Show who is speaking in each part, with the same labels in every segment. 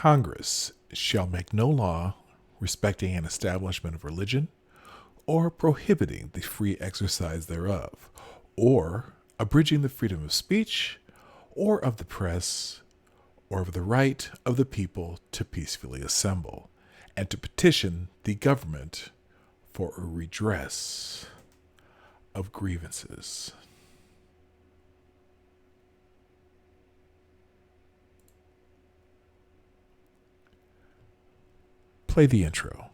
Speaker 1: Congress shall make no law respecting an establishment of religion, or prohibiting the free exercise thereof, or abridging the freedom of speech, or of the press, or of the right of the people to peacefully assemble, and to petition the government for a redress of grievances. Play the intro.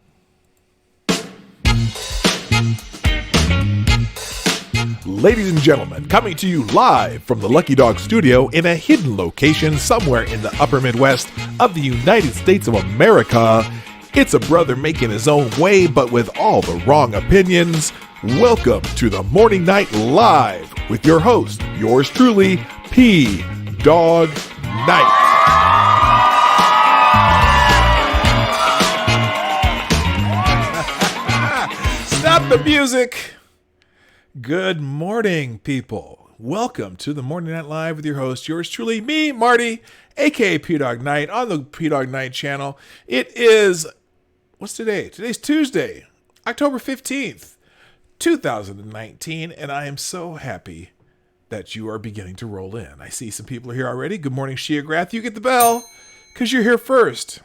Speaker 1: Ladies and gentlemen, coming to you live from the Lucky Dog Studio in a hidden location somewhere in the upper Midwest of the United States of America, it's a brother making his own way, but with all the wrong opinions. Welcome to the Morning Night Live with your host, yours truly, P. Dog Night. Stop the music. Good morning, people. Welcome to the Morning Night Live with your host, yours truly, me, Marty, aka P Dog Night, on the P Dog Night channel. It is, what's today? Today's Tuesday, October 15th, 2019, and I am so happy that you are beginning to roll in. I see some people are here already. Good morning, Shia Grath. You get the bell because you're here first.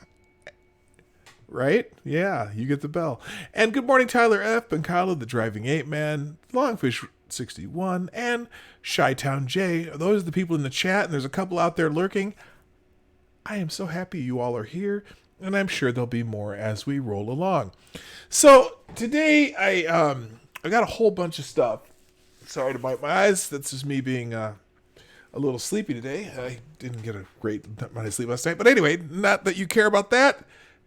Speaker 1: Right? Yeah, you get the bell. And good morning, Tyler F. Pancalo, the Driving Ape Man, Longfish 61, and Chi-Town J. Those are the people in the chat, and there's a couple out there lurking. I am so happy you all are here, and I'm sure there'll be more as we roll along. So today, I got a whole bunch of stuff. Sorry to bite my eyes. That's just me being a little sleepy today. I didn't get a great amount of sleep last night. But anyway, not that you care about that.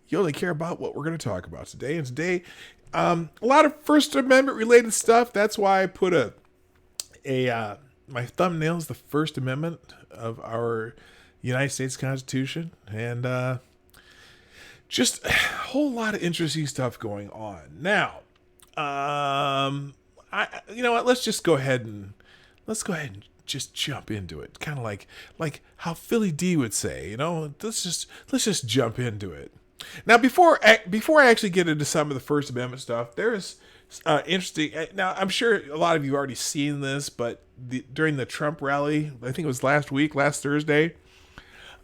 Speaker 1: You only care about what we're going to talk about today. And today, a lot of First Amendment related stuff. That's why I put my thumbnail is the First Amendment of our United States Constitution. And just a whole lot of interesting stuff going on. Now, you know what? Let's go ahead and just jump into it. Kind of like how Philly D would say, let's just jump into it. Now, before I actually get into some of the First Amendment stuff, there's interesting. Now, I'm sure a lot of you have already seen this, but during the Trump rally, I think it was last Thursday,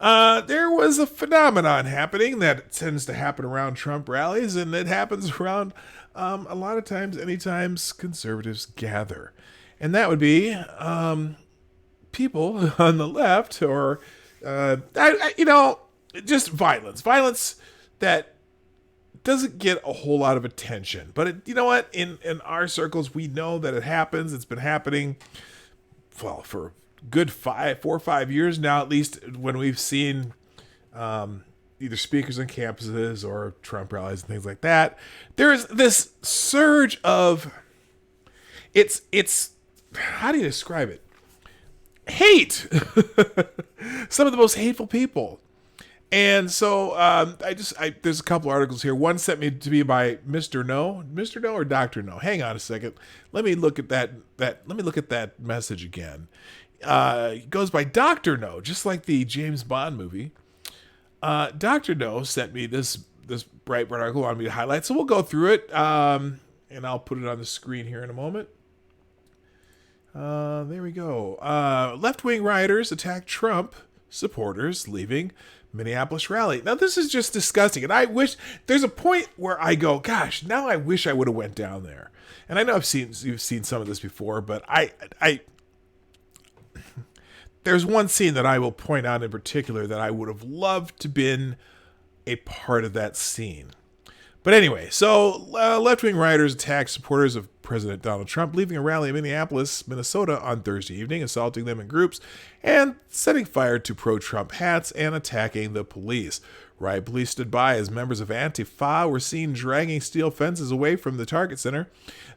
Speaker 1: there was a phenomenon happening that tends to happen around Trump rallies, and it happens around a lot of times, anytime conservatives gather, and that would be people on the left, or just violence that doesn't get a whole lot of attention. But you know what? In our circles, we know that it happens. It's been happening, well, for a good 4 or 5 years now, at least, when we've seen either speakers on campuses or Trump rallies and things like that. There's this surge of, it's how do you describe it? Hate. Some of the most hateful people. And so there's a couple articles here. One sent me to me by Mr. No or Dr. No. Hang on a second. Let me look at that message again. It goes by Dr. No, just like the James Bond movie. Dr. No sent me this bright article wanted me to highlight. So we'll go through it. And I'll put it on the screen here in a moment. There we go. Left-wing rioters attack Trump supporters leaving Minneapolis rally. Now, this is just disgusting. And I wish there's a point where I go, gosh, now I wish I would have went down there. And I know you've seen some of this before, but I there's one scene that I will point out in particular that I would have loved to been a part of that scene. But anyway, so left-wing rioters attacked supporters of President Donald Trump leaving a rally in Minneapolis, Minnesota on Thursday evening, assaulting them in groups and setting fire to pro-Trump hats and attacking the police. Riot police stood by as members of Antifa were seen dragging steel fences away from the Target Center.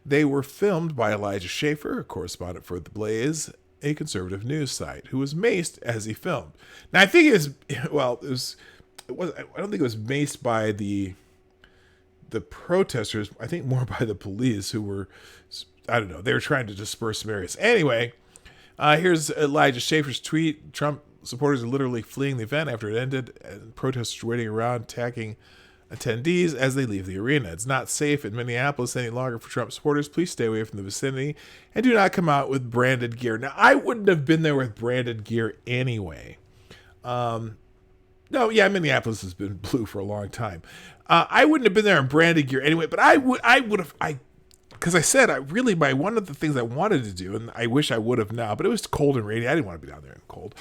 Speaker 1: They were filmed by Elijah Schaefer, a correspondent for The Blaze, a conservative news site, who was maced as he filmed. Now, I think I don't think it was maced by the protesters, I think more by the police, who were, I don't know, they were trying to disperse some areas. Anyway, here's Elijah Schaefer's tweet. Trump supporters are literally fleeing the event after it ended, and protesters waiting around attacking attendees as they leave the arena. It's not safe in Minneapolis any longer for Trump supporters. Please stay away from the vicinity and do not come out with branded gear. Now, I wouldn't have been there with branded gear anyway. No, yeah, Minneapolis has been blue for a long time. I wouldn't have been there in branded gear anyway, but I would have, because I said one of the things I wanted to do, and I wish I would have now, but it was cold and rainy. I didn't want to be down there in the cold.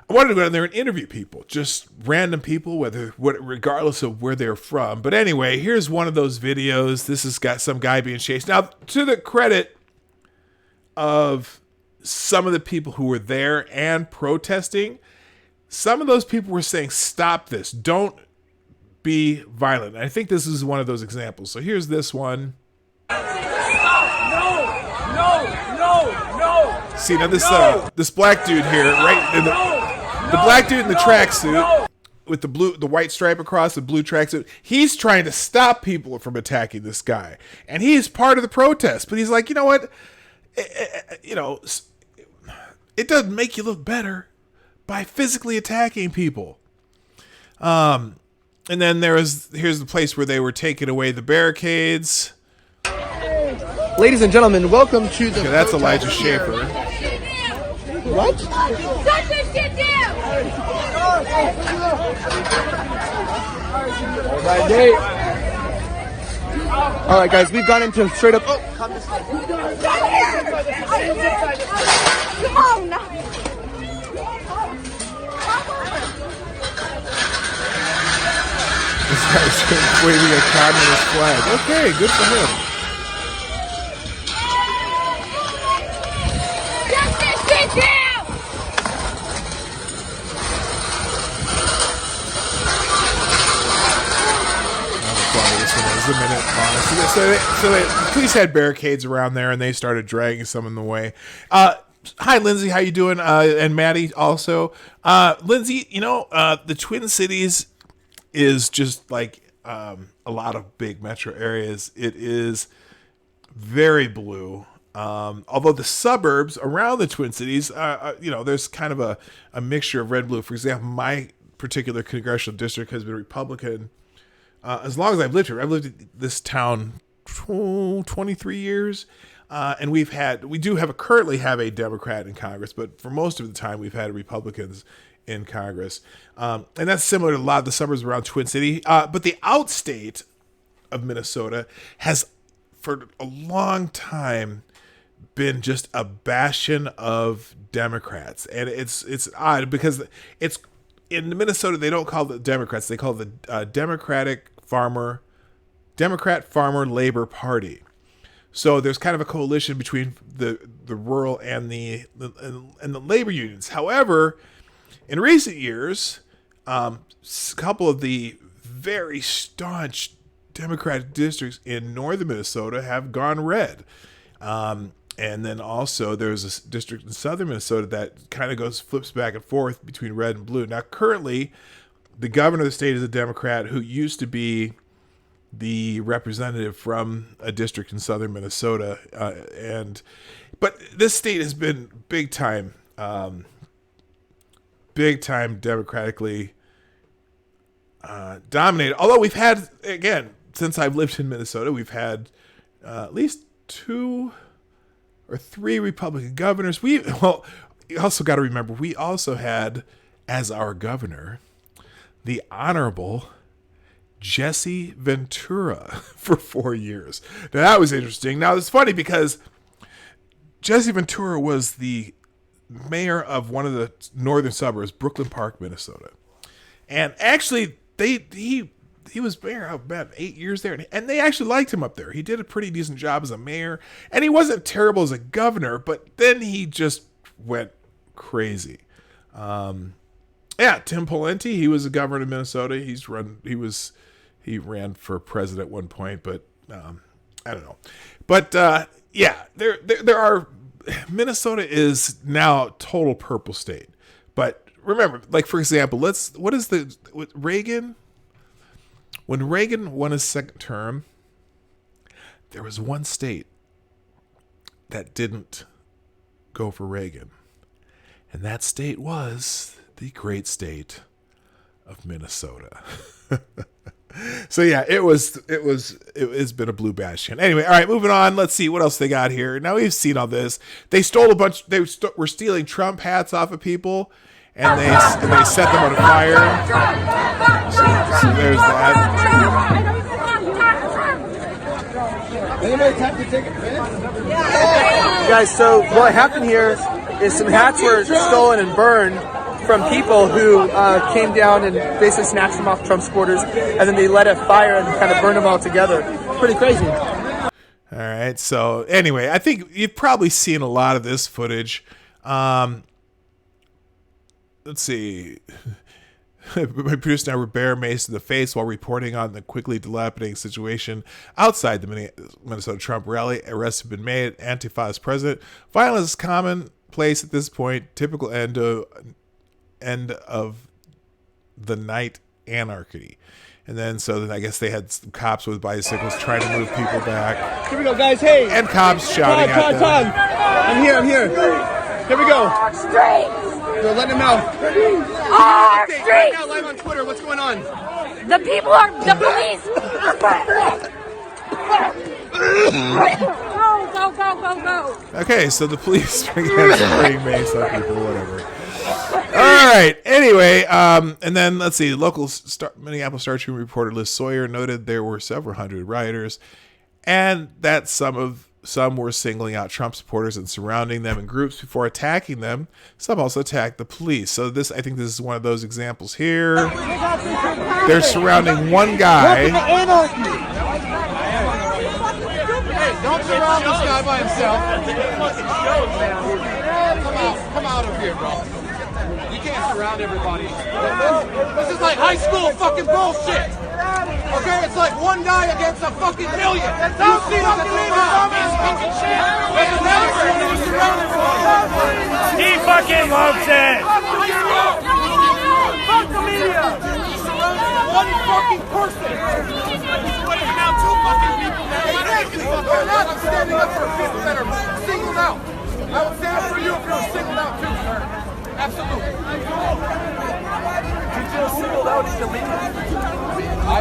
Speaker 1: I wanted to go down there and interview people, just random people, regardless of where they're from. But anyway, here's one of those videos. This has got some guy being chased. Now, to the credit of some of the people who were there and protesting, some of those people were saying, stop this. Don't be violent. And I think this is one of those examples. So here's this one. No. See, now this black dude here, right? The black dude in the tracksuit with the white stripe across the blue tracksuit, he's trying to stop people from attacking this guy. And he's part of the protest. But he's like, you know what? It doesn't make you look better by physically attacking people. And then here's the place where they were taking away the barricades.
Speaker 2: Ladies and gentlemen, welcome to the...
Speaker 1: Okay, that's Elijah Schaefer.
Speaker 2: What?
Speaker 3: Shut this shit down!
Speaker 2: All right, guys, we've gone into straight up... Oh, come this way.
Speaker 3: Come on now!
Speaker 1: This guy's waving a communist flag. Okay, good for him.
Speaker 3: Shut this shit down!
Speaker 1: This one was a minute long. So the police had barricades around there, and they started dragging some in the way. Hi, Lindsay. How you doing? And Maddie also. Lindsay, the Twin Cities is just like a lot of big metro areas. It is very blue. Although the suburbs around the Twin Cities, there's kind of a mixture of red and blue. For example, my particular congressional district has been Republican as long as I've lived here. I've lived in this town 23 years. And we currently have a Democrat in Congress, but for most of the time we've had Republicans in Congress. And that's similar to a lot of the suburbs around Twin City. But the outstate of Minnesota has, for a long time, been just a bastion of Democrats. And it's odd because it's in Minnesota, they don't call it Democrats. They call it the Democrat Farmer Labor Party. So there's kind of a coalition between the rural and the labor unions. However, in recent years, a couple of the very staunch Democratic districts in northern Minnesota have gone red. And then also there's a district in southern Minnesota that kind of flips back and forth between red and blue. Now, currently, the governor of the state is a Democrat who used to be the representative from a district in southern Minnesota. But this state has been big time democratically dominated. Although we've had, again, since I've lived in Minnesota, we've had at least 2 or 3 Republican governors. You also got to remember, we also had as our governor the Honorable Jesse Ventura for 4 years. Now, that was interesting. Now, it's funny because Jesse Ventura was the mayor of one of the northern suburbs, Brooklyn Park, Minnesota. And actually, he was mayor of about 8 years there, and they actually liked him up there. He did a pretty decent job as a mayor, and he wasn't terrible as a governor, but then he just went crazy. Tim Pawlenty, he was a governor of Minnesota. He ran for president at one point, but I don't know. But there are. Minnesota is now a total purple state. But remember, like for example, Reagan? When Reagan won his second term, there was one state that didn't go for Reagan, and that state was the great state of Minnesota. So yeah, it's been a blue bastion. Anyway, all right, moving on. Let's see what else they got here. Now we've seen all this. They stole a bunch. They were stealing Trump hats off of people, and they set them on fire. So there's that.
Speaker 2: Anybody time to take a piss? Guys, so what happened here is some hats were stolen and burned from people who came down and basically snatched them off Trump supporters, and then they let it fire and kind of burned them all together. Pretty crazy.
Speaker 1: All right. So anyway, I think you've probably seen a lot of this footage. Let's see. My producer and I were bare maced in the face while reporting on the quickly dilapidating situation outside the Minnesota Trump rally. Arrests have been made. Antifa is president. Violence is commonplace at this point. Typical end of the night anarchy. And then I guess they had some cops with bicycles trying to move people back.
Speaker 2: Here we go, guys. Hey.
Speaker 1: And cops shouting at them.
Speaker 2: Todd. I'm here. Here we go. They're letting them know. Right now, live on Twitter. What's going on?
Speaker 3: The people are the police. Go.
Speaker 1: Okay, so the police began spraying mace on people, whatever. All right. Anyway, and then let's see. Local Minneapolis Star Tribune reporter Liz Sawyer noted there were several hundred rioters, and that some were singling out Trump supporters and surrounding them in groups before attacking them. Some also attacked the police. So I think this is one of those examples here. They're surrounding one guy.
Speaker 2: Hey, don't surround this guy by himself. Come out of here, bro. You can't surround everybody. This is like high school fucking bullshit. Okay, it's like one guy against a fucking million. You see us at the
Speaker 4: He fucking loves it.
Speaker 2: Fuck the media. One fucking person. Now two fucking people. I'm standing up for people that are singled out. I would stand up for you if you were singled out too, sir. Absolutely. You feel singled out illegally?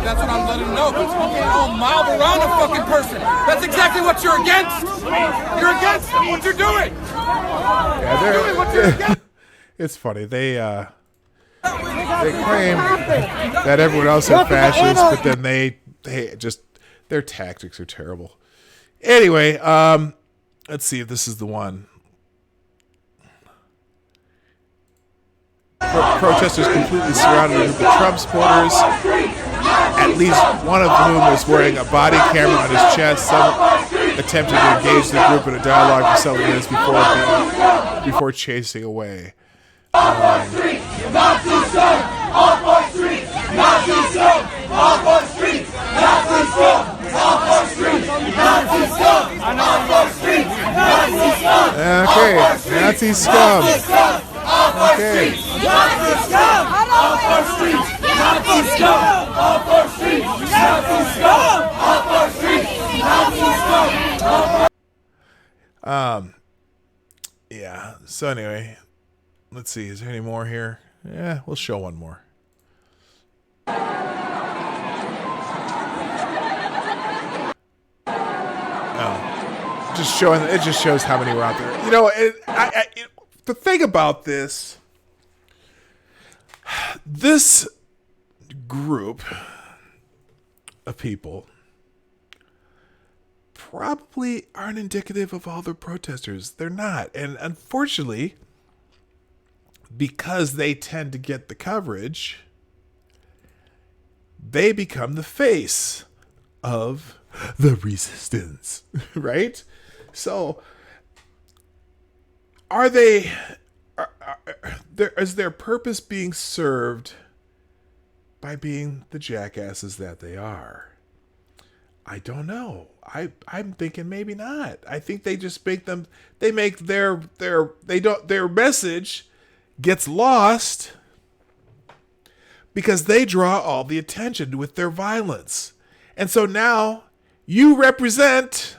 Speaker 2: That's what I'm letting them know. But you can't all mob around a fucking person. That's exactly what you're against. You're against what you're doing.
Speaker 1: Yeah, they're doing what you're against. It's funny. They claim that everyone else are fascists, but then they just their tactics are terrible. Anyway, let's see if this is the one. Protesters completely surrounded a group of Trump supporters, at least one of whom was wearing a body camera on his chest. Some attempted to engage the group in a dialogue for several minutes before chasing away. Okay, Nazi scum. Okay. Yeah. So anyway, let's see. Is there any more here? Yeah, we'll show one more. Just showing. It just shows how many were out there. You know, the thing about this group of people probably aren't indicative of all the protesters. They're not. And unfortunately, because they tend to get the coverage, they become the face of the resistance, right? So is their purpose being served by being the jackasses that they are? I don't know. I'm thinking maybe not. I think they just make their message gets lost because they draw all the attention with their violence. And so now you represent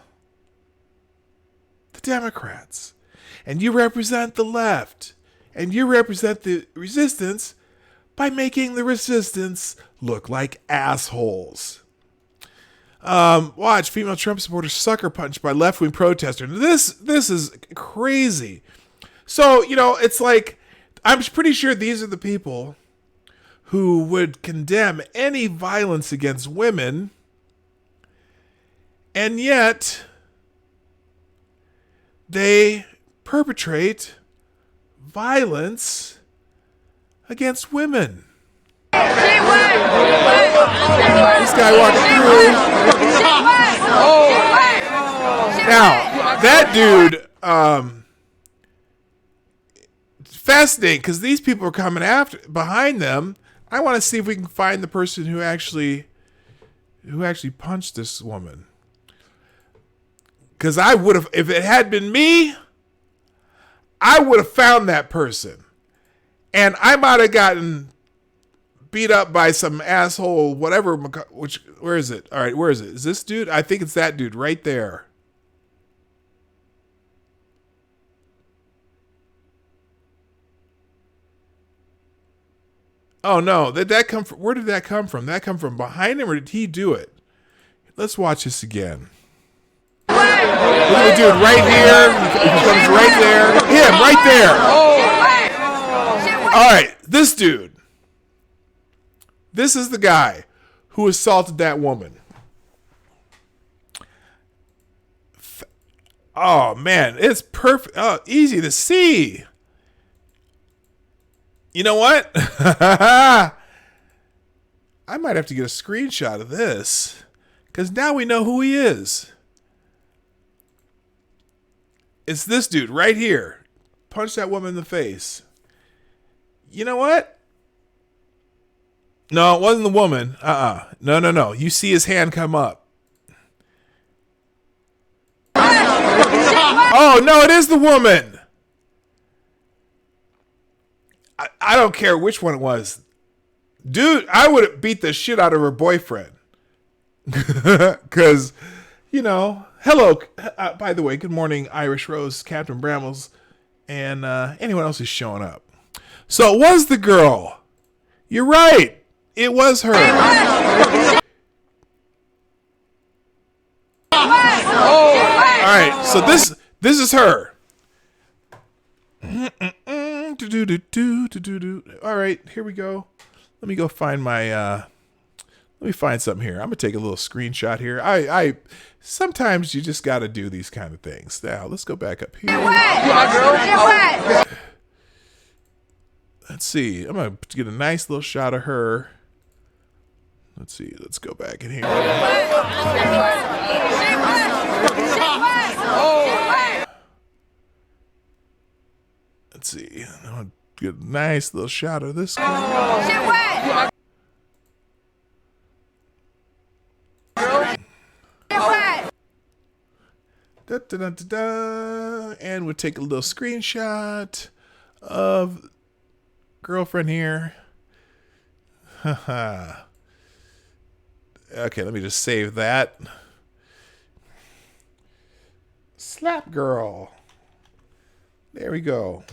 Speaker 1: the Democrats and you represent the left And you represent the resistance by making the resistance look like assholes. Watch, female Trump supporter sucker punched by left-wing protester. This is crazy. So, it's like, I'm pretty sure these are the people who would condemn any violence against women, and yet they perpetrate violence against women. This guy walked through. Now, that dude, fascinating, because these people are coming behind them. I want to see if we can find the person who actually punched this woman. Because I would have, if it had been me, I would have found that person. And I might have gotten beat up by some asshole, whatever, where is it? All right, where is it? Is this dude? I think it's that dude right there. Oh no, that come from, where did that come from? That come from behind him, or did he do it? Let's watch this again. Look at the dude right here. He comes right there. Him right there. All right, this dude. This is the guy who assaulted that woman. Oh man, it's perfect. Oh, easy to see. You know what? I might have to get a screenshot of this, because now we know who he is. It's this dude right here. Punched that woman in the face. You know what? No, it wasn't the woman. No. You see his hand come up. Oh, no, it is the woman. I don't care which one it was. Dude, I would have beat the shit out of her boyfriend. Because, hello. By the way, good morning, Irish Rose, Captain Brambles, and anyone else who's showing up. So it was the girl. You're right. It was her. All right, so this is her. All right, here we go. Let me go find my let me find something here. I'm gonna take a little screenshot here. I sometimes you just gotta do these kind of things. Now let's go back up here. Let's see. I'm gonna get a nice little shot of her. Let's see. Let's go back in here. Let's see. I'm gonna get a nice little shot of this guy. Da, da, da, da, da. And we'll take a little screenshot of girlfriend here. Haha. Okay, let me just save that. Slap girl. There we go.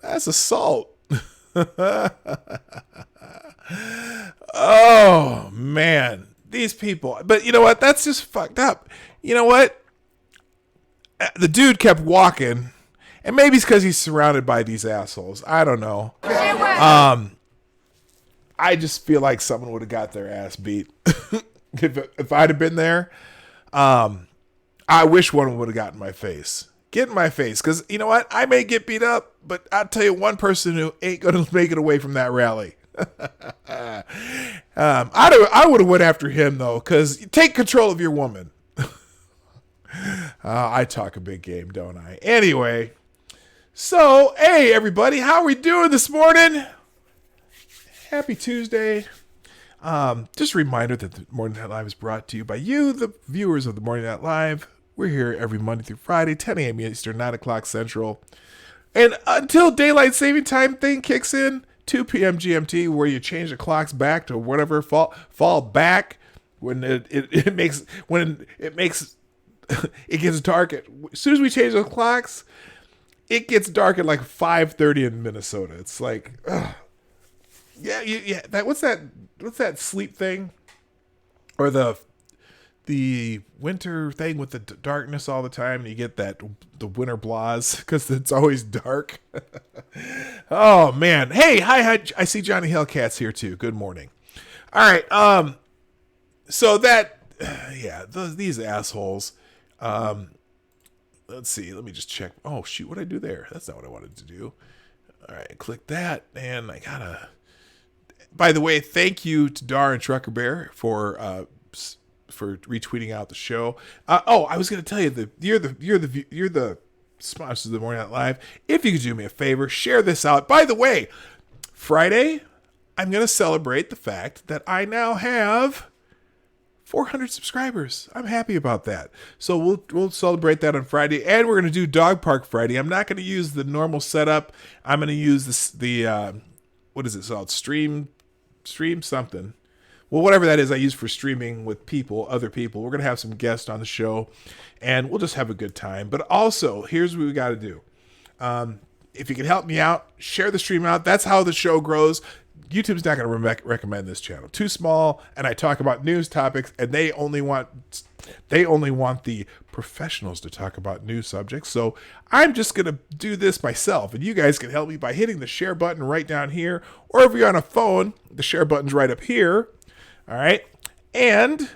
Speaker 1: That's assault. Oh, man. These people. But you know what? That's just fucked up. You know what? The dude kept walking. And maybe it's because he's surrounded by these assholes. I don't know. I just feel like someone would have got their ass beat. If I'd have been there. I wish one would have gotten my face. Get in my face. Because you know what? I may get beat up. But I'll tell you one person who ain't going to make it away from that rally. I would have went after him, though. Because take control of your woman. I talk a big game, don't I? Anyway. So, hey, everybody. How are we doing this morning? Happy Tuesday. Just a reminder that the Morning Night Live is brought to you by you, the viewers of the Morning Night Live. We're here every Monday through Friday, 10 a.m. Eastern, 9 o'clock Central. And until daylight saving time thing kicks in, 2 p.m. GMT, where you change the clocks back to whatever, fall back when it makes it gets dark as soon as we change those clocks. It gets dark at like 5:30 in Minnesota. It's like, ugh. Yeah. That what's that sleep thing, or the winter thing with the darkness all the time, and you get the winter blahs because it's always dark. Oh man. Hey, hi. I see Johnny Hellcat's here too. Good morning. All right. So that, these assholes. Let's see. Let me just check. Oh shoot, what did I do there? That's not what I wanted to do. All right, click that, and I gotta. By the way, thank you to Dar and Trucker Bear for retweeting out the show. I was gonna tell you that you're the sponsors of the Morning Night Live. If you could do me a favor, share this out. By the way, Friday, I'm gonna celebrate the fact that I now have 400 subscribers. I'm happy about that. So we'll celebrate that on Friday, and we're going to do Dog Park Friday. I'm not going to use the normal setup. I'm going to use what is it called? Stream something. Well, whatever that is, I use for streaming with other people. We're going to have some guests on the show, and we'll just have a good time. But also, here's what we got to do. If you can help me out, share the stream out. That's how the show grows. YouTube's not going to recommend this channel. Too small, and I talk about news topics, and they only want the professionals to talk about news subjects. So I'm just going to do this myself, and you guys can help me by hitting the share button right down here, or if you're on a phone, the share button's right up here. All right, and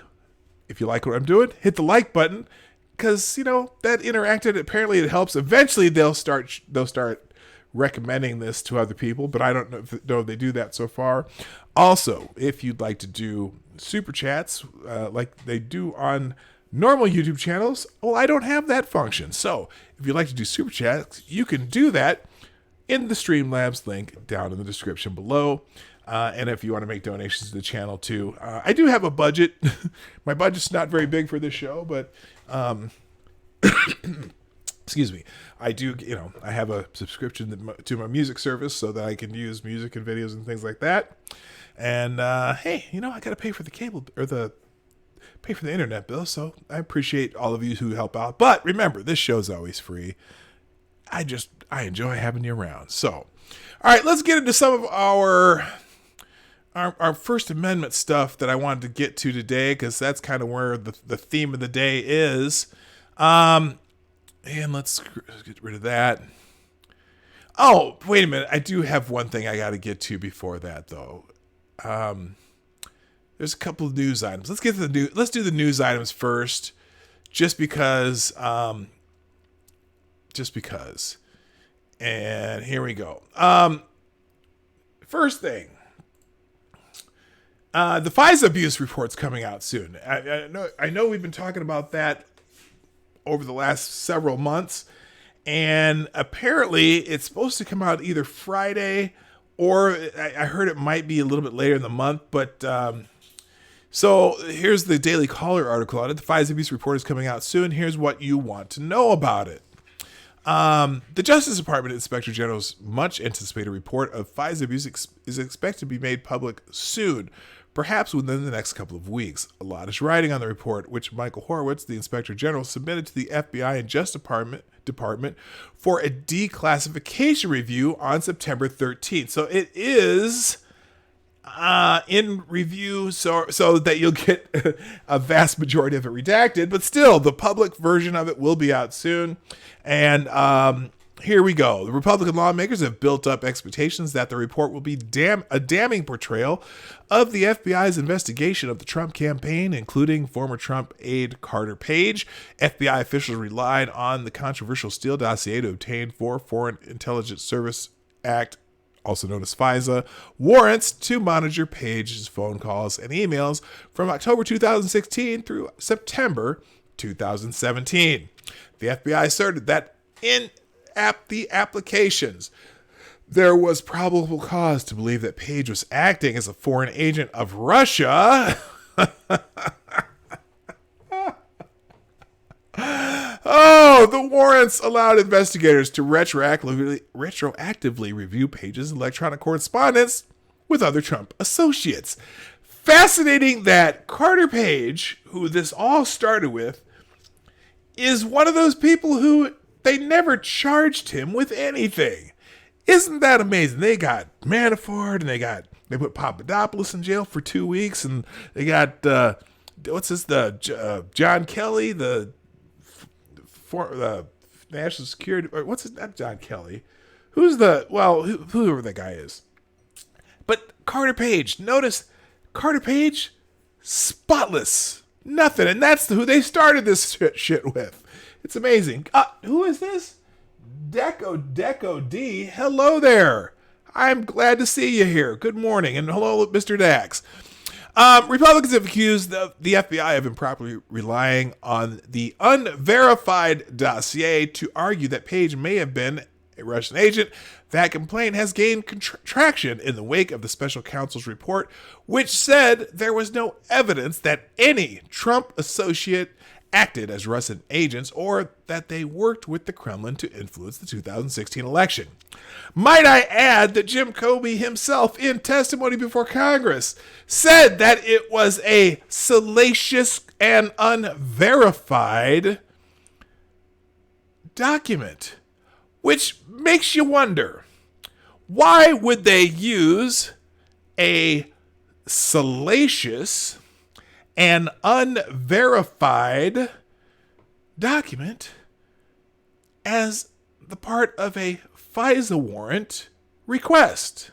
Speaker 1: if you like what I'm doing, hit the like button, because that interacted. Apparently, it helps. Eventually, they'll start recommending this to other people, but I don't know if they do that so far. Also, if you'd like to do super chats like they do on normal YouTube channels, well, I don't have that function. So if you'd like to do super chats, you can do that in the Streamlabs link down in the description below. And if you want to make donations to the channel too, I do have a budget. My budget's not very big for this show, but excuse me. I do, I have a subscription to my music service so that I can use music and videos and things like that. And hey, I got to pay for the cable or pay for the internet bill. So I appreciate all of you who help out. But remember, this show's always free. I enjoy having you around. So, all right, let's get into some of our First Amendment stuff that I wanted to get to today, because that's kind of where the theme of the day is. And let's get rid of that. Oh, wait a minute. I do have one thing I got to get to before that, though. There's a couple of news items. Let's do the news items first, just because. And here we go. First thing. The FISA abuse report's coming out soon. I know we've been talking about that over the last several months, and apparently it's supposed to come out either Friday, or I heard it might be a little bit later in the month. But so here's the Daily Caller article on it. The FISA abuse report is coming out soon. Here's what you want to know about it. The Justice Department Inspector General's much anticipated report of FISA abuse is expected to be made public soon, perhaps within the next couple of weeks. A lot is riding on the report, which Michael Horowitz, the Inspector General, submitted to the FBI and Justice Department for a declassification review on September 13th. So it is in review, so that you'll get a vast majority of it redacted, but still, the public version of it will be out soon. And here we go. The Republican lawmakers have built up expectations that the report will be a damning portrayal of the FBI's investigation of the Trump campaign, including former Trump aide Carter Page. FBI officials relied on the controversial Steele dossier to obtain Foreign Intelligence Service Act, also known as FISA, warrants to monitor Page's phone calls and emails from October 2016 through September 2017. The FBI asserted that in the applications, there was probable cause to believe that Page was acting as a foreign agent of Russia. Oh, the warrants allowed investigators to retroactively review Page's electronic correspondence with other Trump associates. Fascinating that Carter Page, who this all started with, is one of those people who they never charged him with anything. Isn't that amazing? They got Manafort, and they put Papadopoulos in jail for 2 weeks, and they got John Kelly, the national security, or what's his, not John Kelly, whoever that guy is. But Carter Page, notice Carter Page, spotless, nothing, and that's who they started this shit with. It's amazing. Who is this? Deco D. Hello there. I'm glad to see you here. Good morning, and hello, Mr. Dax. Republicans have accused the FBI of improperly relying on the unverified dossier to argue that Page may have been a Russian agent. That complaint has gained traction in the wake of the special counsel's report, which said there was no evidence that any Trump associate acted as Russian agents or that they worked with the Kremlin to influence the 2016 election. Might I add that Jim Comey himself, in testimony before Congress, said that it was a salacious and unverified document, which makes you wonder, why would they use a salacious and unverified document as the part of a FISA warrant request?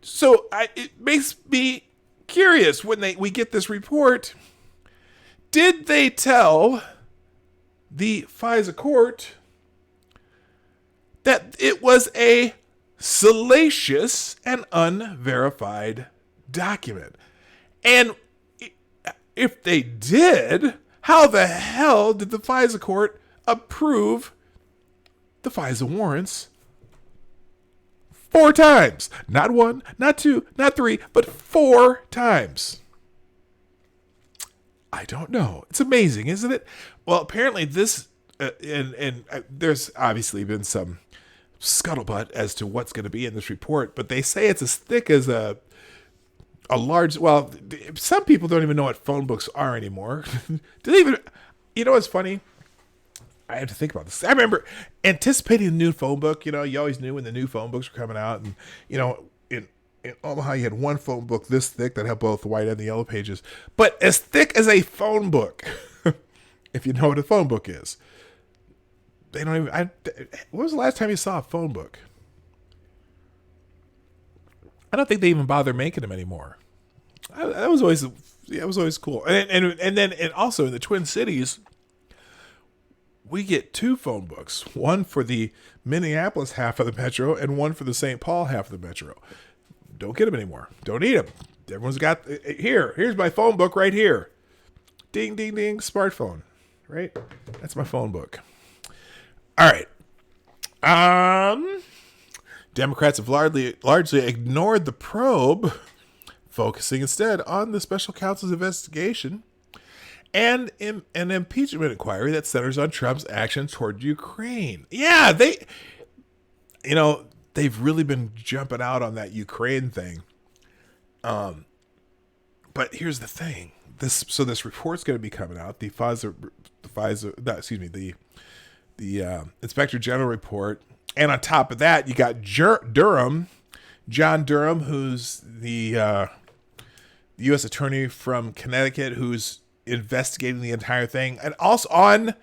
Speaker 1: So it makes me curious when we get this report. Did they tell the FISA court that it was a salacious and unverified document? And if they did, how the hell did the FISA court approve the FISA warrants 4 times? Not 1, not 2, not 3, but 4 times. I don't know. It's amazing, isn't it? Well, apparently this, there's obviously been some scuttlebutt as to what's going to be in this report, but they say it's as thick as a large, well, some people don't even know what phone books are anymore. Do they even, you know what's funny? I have to think about this. I remember anticipating the new phone book. You know, you always knew when the new phone books were coming out. And, you know, in Omaha, you had one phone book this thick that had both the white and the yellow pages. But as thick as a phone book, if you know what a phone book is. They don't even, when was the last time you saw a phone book? I don't think they even bother making them anymore. That was always cool. And then also in the Twin Cities, we get 2 phone books, one for the Minneapolis half of the metro and one for the St. Paul half of the metro. Don't get them anymore. Don't need them. Everyone's got, here's my phone book right here. Ding, ding, ding, smartphone, right? That's my phone book. All right. Democrats have largely ignored the probe, focusing instead on the special counsel's investigation and an impeachment inquiry that centers on Trump's actions toward Ukraine. Yeah, they've really been jumping out on that Ukraine thing. But here's the thing: this report's going to be coming out. The Inspector General report. And on top of that, you got John Durham, who's the U.S. attorney from Connecticut, who's investigating the entire thing. And also on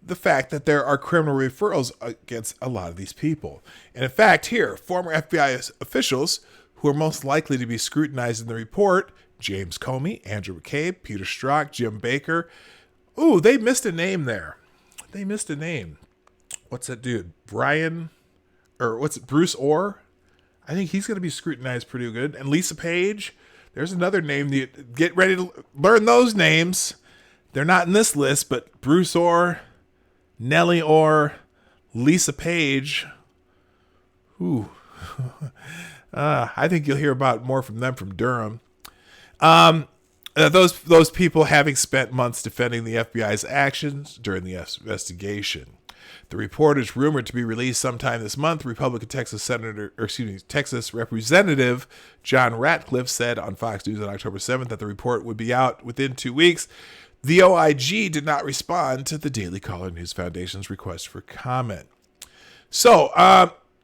Speaker 1: the fact that there are criminal referrals against a lot of these people. And in fact, here, former FBI officials who are most likely to be scrutinized in the report: James Comey, Andrew McCabe, Peter Strzok, Jim Baker. Ooh, they missed a name there. They missed a name. What's that dude? Bruce Orr? I think he's going to be scrutinized pretty good. And Lisa Page. There's another name. Get ready to learn those names. They're not in this list, but Bruce Orr, Nellie Orr, Lisa Page. Ooh. I think you'll hear about more from them from Durham. Those people having spent months defending the FBI's actions during the investigation. The report is rumored to be released sometime this month. Republican Texas Representative John Ratcliffe said on Fox News on October 7th that the report would be out within 2 weeks. The OIG did not respond to the Daily Caller News Foundation's request for comment. So,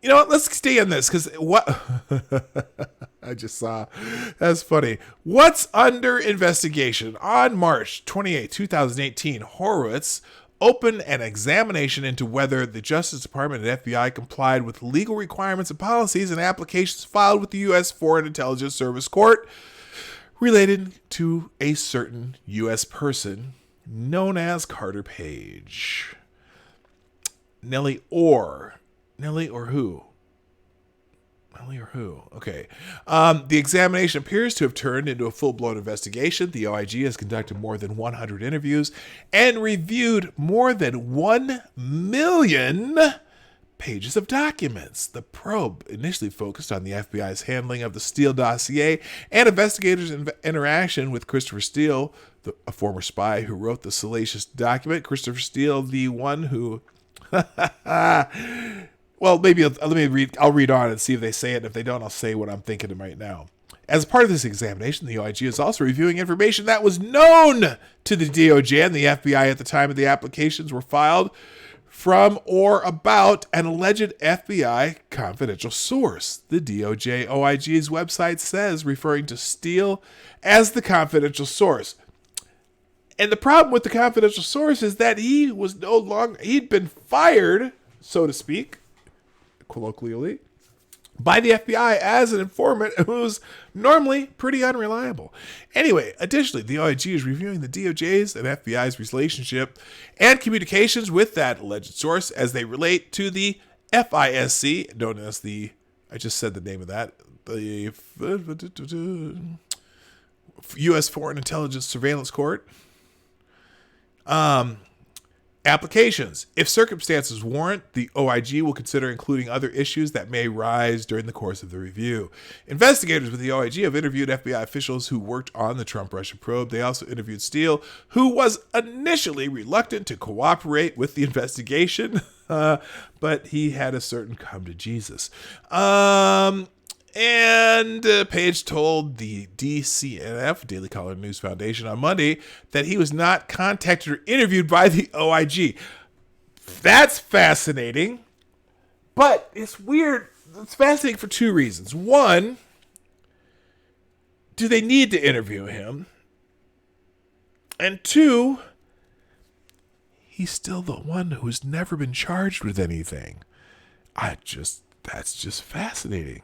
Speaker 1: you know what? Let's stay on this because what I just saw. That's funny. What's under investigation? On March 28, 2018, Horowitz opened an examination into whether the Justice Department and FBI complied with legal requirements and policies and applications filed with the U.S. Foreign Intelligence Service Court related to a certain U.S. person known as Carter Page. Nellie or who? Nellie or who? Okay. The examination appears to have turned into a full-blown investigation. The OIG has conducted more than 100 interviews and reviewed more than 1 million pages of documents. The probe initially focused on the FBI's handling of the Steele dossier and investigators' interaction with Christopher Steele, a former spy who wrote the salacious document. Christopher Steele, the one who... Well, maybe I'll read on and see if they say it. And if they don't, I'll say what I'm thinking right now. As part of this examination, the OIG is also reviewing information that was known to the DOJ and the FBI at the time of the applications were filed from or about an alleged FBI confidential source. The DOJ OIG's website says, referring to Steele as the confidential source. And the problem with the confidential source is that he'd been fired, so to speak, colloquially, by the FBI as an informant who's normally pretty unreliable. Anyway, additionally, the OIG is reviewing the DOJ's and FBI's relationship and communications with that alleged source as they relate to the FISC, known as the, I just said the name of that, the U.S. Foreign Intelligence Surveillance Court. Applications. If circumstances warrant, the OIG will consider including other issues that may rise during the course of the review. Investigators with the OIG have interviewed FBI officials who worked on the Trump-Russia probe. They also interviewed Steele, who was initially reluctant to cooperate with the investigation, but he had a certain come to Jesus. And Page told the DCNF, Daily Caller News Foundation, on Monday that he was not contacted or interviewed by the OIG. That's fascinating. But it's weird. It's fascinating for two reasons. One, do they need to interview him? And two, he's still the one who's never been charged with anything. That's just fascinating.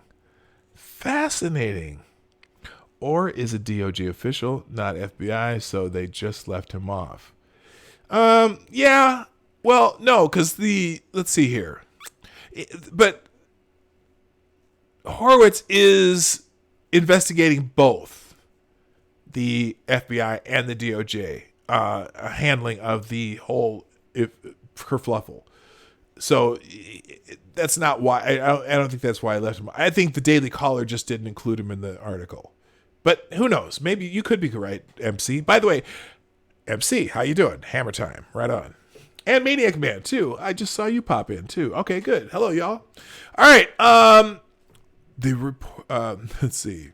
Speaker 1: Fascinating. Or is a DOJ official, not FBI, so they just left him off? Yeah. Well, no, because let's see here. But Horowitz is investigating both the FBI and the DOJ handling of the whole kerfluffle. So that's not why. I don't think that's why I left him. I think the Daily Caller just didn't include him in the article. But who knows? Maybe you could be right, MC. By the way, MC, how you doing? Hammer time. Right on. And Maniac Man, too. I just saw you pop in, too. Okay, good. Hello, y'all. All right. Let's see.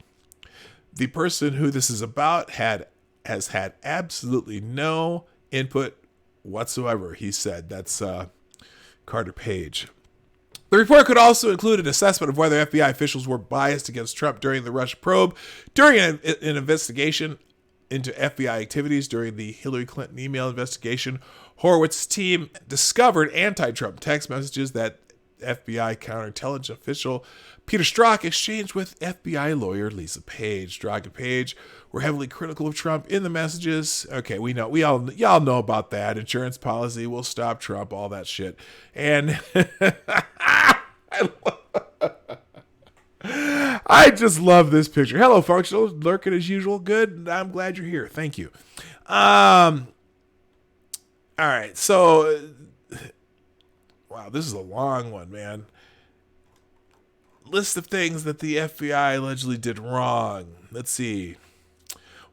Speaker 1: The person who this is about has had absolutely no input whatsoever, he said. That's Carter Page. The report could also include an assessment of whether FBI officials were biased against Trump during the Russia probe, during an investigation into FBI activities during the Hillary Clinton email investigation. Horowitz's team discovered anti-Trump text messages that FBI counterintelligence official Peter Strzok exchanged with FBI lawyer Lisa Page. Strzok and Page were heavily critical of Trump in the messages. Okay, y'all know about that. Insurance policy will stop Trump, all that shit. And I just love this picture. Hello, Functional, lurking as usual. Good. I'm glad you're here. Thank you. All right, so wow, this is a long one, man. List of things that the FBI allegedly did wrong. Let's see.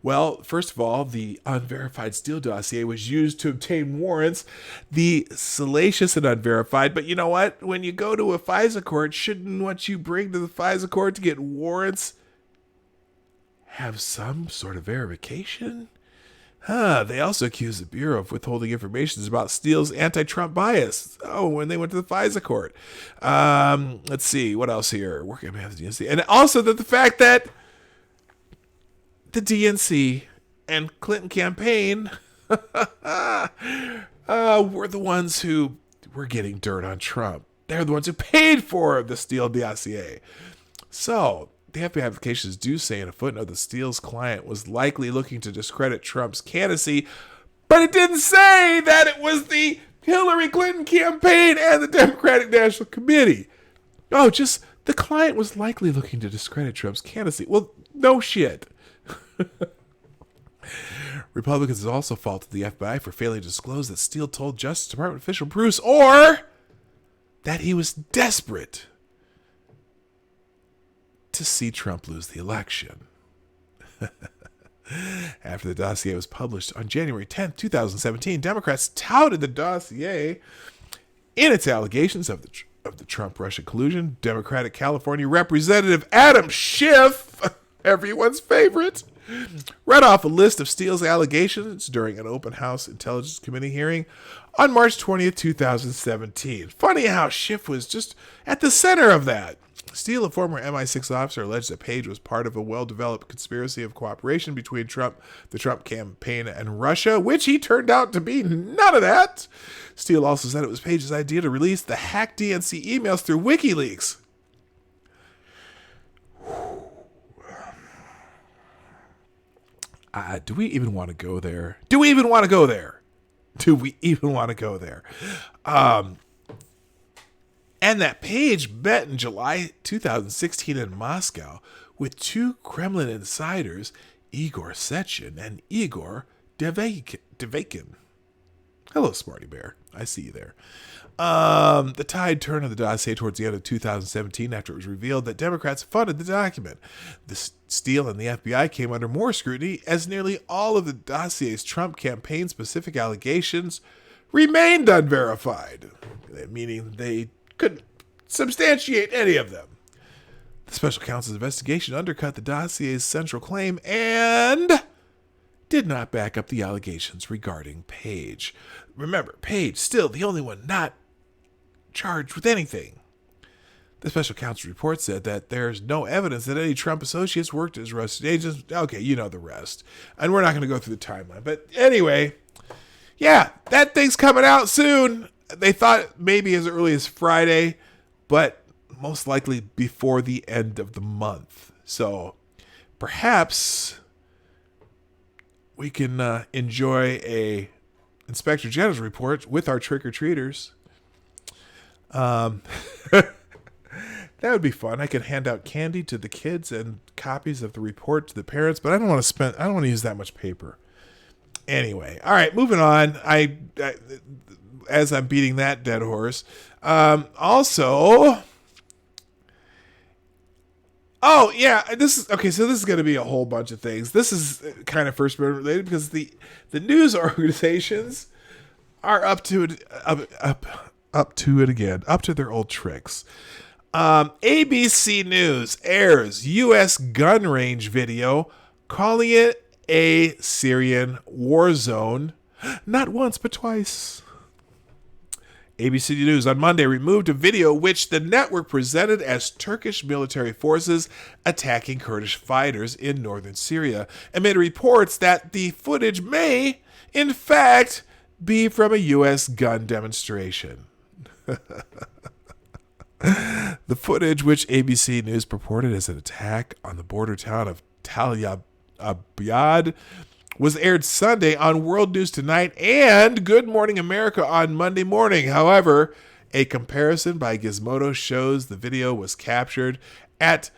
Speaker 1: Well, first of all, the unverified Steele dossier was used to obtain warrants. The salacious and unverified. But you know what? When you go to a FISA court, shouldn't what you bring to the FISA court to get warrants have some sort of verification? They also accused the Bureau of withholding information about Steele's anti-Trump bias. Oh, when they went to the FISA court. Let's see. What else here? Working on behalf of the DNC. And also that the fact that the DNC and Clinton campaign were the ones who were getting dirt on Trump. They're the ones who paid for the Steele dossier. So the FBI applications do say in a footnote that Steele's client was likely looking to discredit Trump's candidacy, but it didn't say that it was the Hillary Clinton campaign and the Democratic National Committee. Oh, just the client was likely looking to discredit Trump's candidacy. Well, no shit. Republicans also faulted the FBI for failing to disclose that Steele told Justice Department official Bruce Orr that he was desperate to see Trump lose the election. After the dossier was published on January 10th, 2017, Democrats touted the dossier in its allegations of the Trump-Russia collusion. Democratic California Representative Adam Schiff, everyone's favorite, read off a list of Steele's allegations during an open house Intelligence Committee hearing on March 20th, 2017. Funny how Schiff was just at the center of that. Steele, a former MI6 officer, alleged that Page was part of a well-developed conspiracy of cooperation between the Trump campaign, and Russia, which he turned out to be none of that. Steele also said it was Page's idea to release the hacked DNC emails through WikiLeaks. Do we even want to go there? Do we even want to go there? And that Page met in July 2016 in Moscow with two Kremlin insiders, Igor Sechin and Igor Devakin. Hello, Smarty Bear. I see you there. The tide turned on the dossier towards the end of 2017 after it was revealed that Democrats funded the document. The Steele and the FBI came under more scrutiny as nearly all of the dossier's Trump campaign-specific allegations remained unverified, meaning they couldn't substantiate any of them. The special counsel's investigation undercut the dossier's central claim and did not back up the allegations regarding Page. Remember, Page still the only one not charged with anything. The special counsel's report said that there's no evidence that any Trump associates worked as Russian agents. Okay, you know the rest. And we're not going to go through the timeline. But anyway, yeah, that thing's coming out soon. They thought maybe as early as Friday, but most likely before the end of the month. So perhaps we can enjoy a Inspector General's report with our trick-or-treaters. That would be fun. I could hand out candy to the kids and copies of the report to the parents, but I don't want to use that much paper. Anyway, all right, moving on. I as I'm beating that dead horse. Also, oh yeah, this is okay. So this is going to be a whole bunch of things. This is kind of First Amendment related because the news organizations are up to it again, up to their old tricks. ABC News airs U.S. gun range video calling it a Syrian war zone, not once but twice. ABC News on Monday removed a video which the network presented as Turkish military forces attacking Kurdish fighters in northern Syria, amid reports that the footage may, in fact, be from a U.S. gun demonstration. The footage, which ABC News purported as an attack on the border town of Tal Abyad, was aired Sunday on World News Tonight and Good Morning America on Monday morning. However, a comparison by Gizmodo shows the video was captured at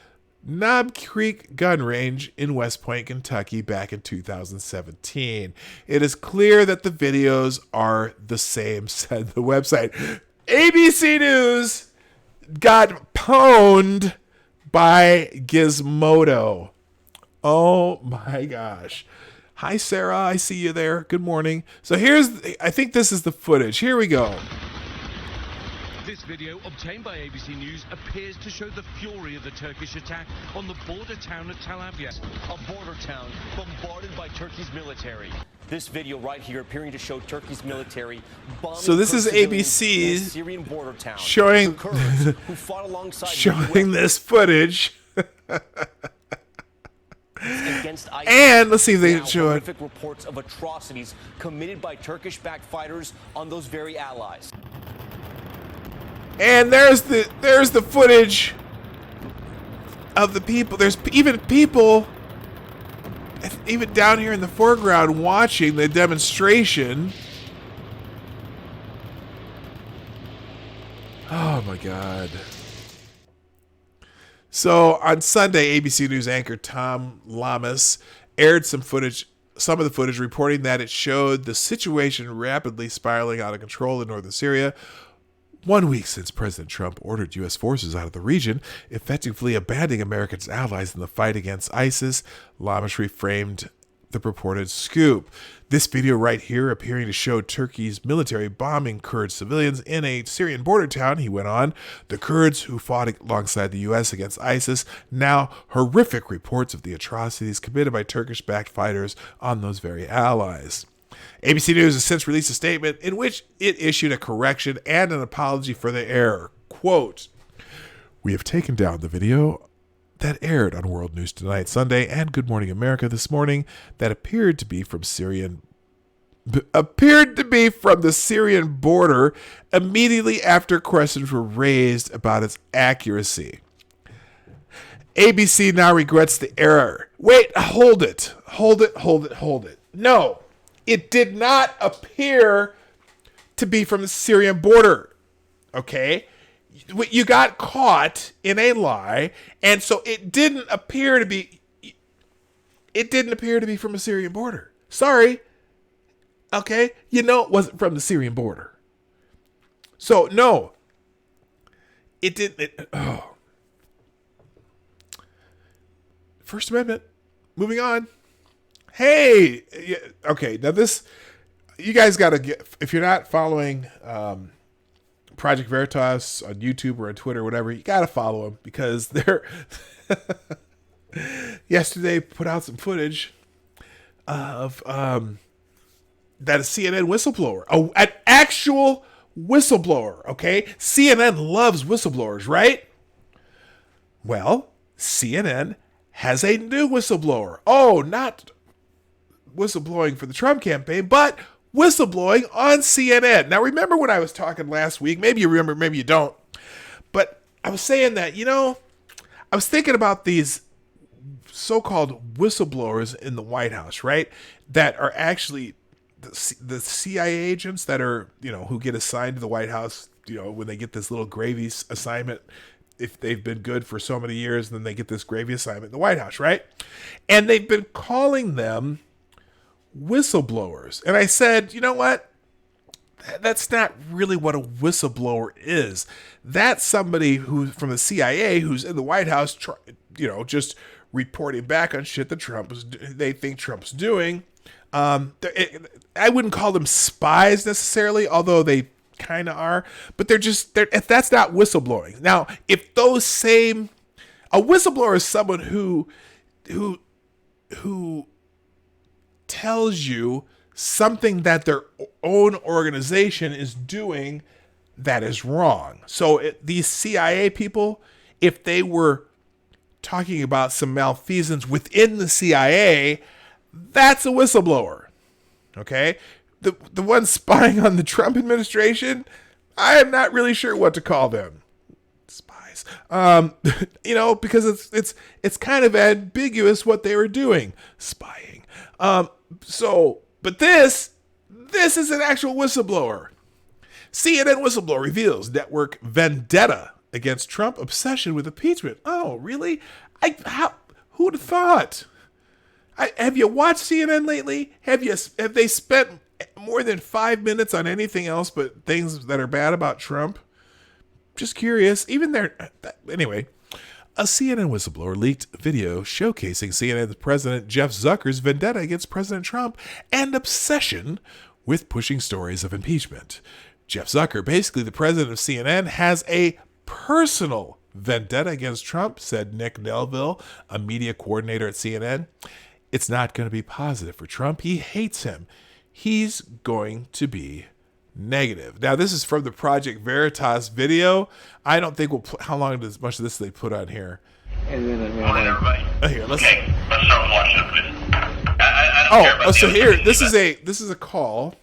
Speaker 1: Knob Creek Gun Range in West Point, Kentucky back in 2017. It is clear that the videos are the same, said the website. ABC News got pwned by Gizmodo. Oh my gosh. Hi, Sarah. I see you there. Good morning. So I think this is the footage. Here we go.
Speaker 5: This video, obtained by ABC News, appears to show the fury of the Turkish attack on the border town of Tal Abyad.
Speaker 6: A border town bombarded by Turkey's military. This video right here appearing to show Turkey's military bombing
Speaker 1: So this is
Speaker 6: civilians in a
Speaker 1: ABC
Speaker 6: Syrian border town.
Speaker 1: showing
Speaker 6: The Kurds, who fought alongside
Speaker 1: showing this footage.
Speaker 6: against ISIS.
Speaker 1: And let's see if they
Speaker 6: Now,
Speaker 1: can show it.
Speaker 6: horrific reports of atrocities committed by Turkish-backed fighters on those very allies.
Speaker 1: And there's the footage of the people. There's even people even down here in the foreground watching the demonstration. Oh my God. So on Sunday, ABC News anchor Tom Lamas aired some of the footage reporting that it showed the situation rapidly spiraling out of control in northern Syria. 1 week since President Trump ordered U.S. forces out of the region, effectively abandoning America's allies in the fight against ISIS, Lamas reframed the purported scoop. This video right here appearing to show Turkey's military bombing Kurd civilians in a Syrian border town. He went on, the Kurds who fought alongside the U.S. against ISIS, now horrific reports of the atrocities committed by Turkish-backed fighters on those very allies. ABC News has since released a statement in which it issued a correction and an apology for the error. Quote, "We have taken down the video that aired on World News Tonight Sunday and Good Morning America this morning that appeared to be from the Syrian border immediately after questions were raised about its accuracy. ABC now regrets the error." Wait, hold it. No, it did not appear to be from the Syrian border. Okay? You got caught in a lie, and so it didn't appear to be from a Syrian border. Sorry. Okay? You know it wasn't from the Syrian border. So, no. It didn't. First Amendment. Moving on. Hey. Okay, now this, you guys got to get, if you're not following Project Veritas on YouTube or on Twitter or whatever, you got to follow them because they're yesterday put out some footage of that a CNN whistleblower, an actual whistleblower, okay? CNN loves whistleblowers, right? Well, CNN has a new whistleblower. Oh, not whistleblowing for the Trump campaign, but whistleblowing on CNN. Now, remember when I was talking last week? Maybe you remember, maybe you don't. But I was saying that, I was thinking about these so-called whistleblowers in the White House, right? That are actually the CIA agents that are, who get assigned to the White House, when they get this little gravy assignment, if they've been good for so many years, then they get this gravy assignment in the White House, right? And they've been calling them whistleblowers. And I said, you know what? That's not really what a whistleblower is. That's somebody who's from the CIA who's in the White House, just reporting back on shit that they think Trump's doing. I wouldn't call them spies necessarily, although they kind of are, but that's not whistleblowing. Now, if a whistleblower is someone who tells you something that their own organization is doing that is wrong. So these CIA people, if they were talking about some malfeasance within the CIA, that's a whistleblower. Okay? The ones spying on the Trump administration, I am not really sure what to call them. Spies. Because it's kind of ambiguous what they were doing. Spying. But this is an actual whistleblower. CNN whistleblower reveals network vendetta against Trump obsession with impeachment. Oh, really? Who'd have thought? Have you watched CNN lately? Have they spent more than 5 minutes on anything else but things that are bad about Trump? Just curious. Anyway. A CNN whistleblower leaked video showcasing CNN's President Jeff Zucker's vendetta against President Trump and obsession with pushing stories of impeachment. Jeff Zucker, basically the president of CNN, has a personal vendetta against Trump, said Nick Nelville, a media coordinator at CNN. it's not going to be positive for Trump. He hates him. He's going to be negative. Now, this is from the Project Veritas video. I don't think how long does much of this they put on here?
Speaker 7: Everybody.
Speaker 1: Here, let's
Speaker 7: start with Washington, please. I don't care about
Speaker 1: so
Speaker 7: the
Speaker 1: here,
Speaker 7: other
Speaker 1: this
Speaker 7: things,
Speaker 1: is a call.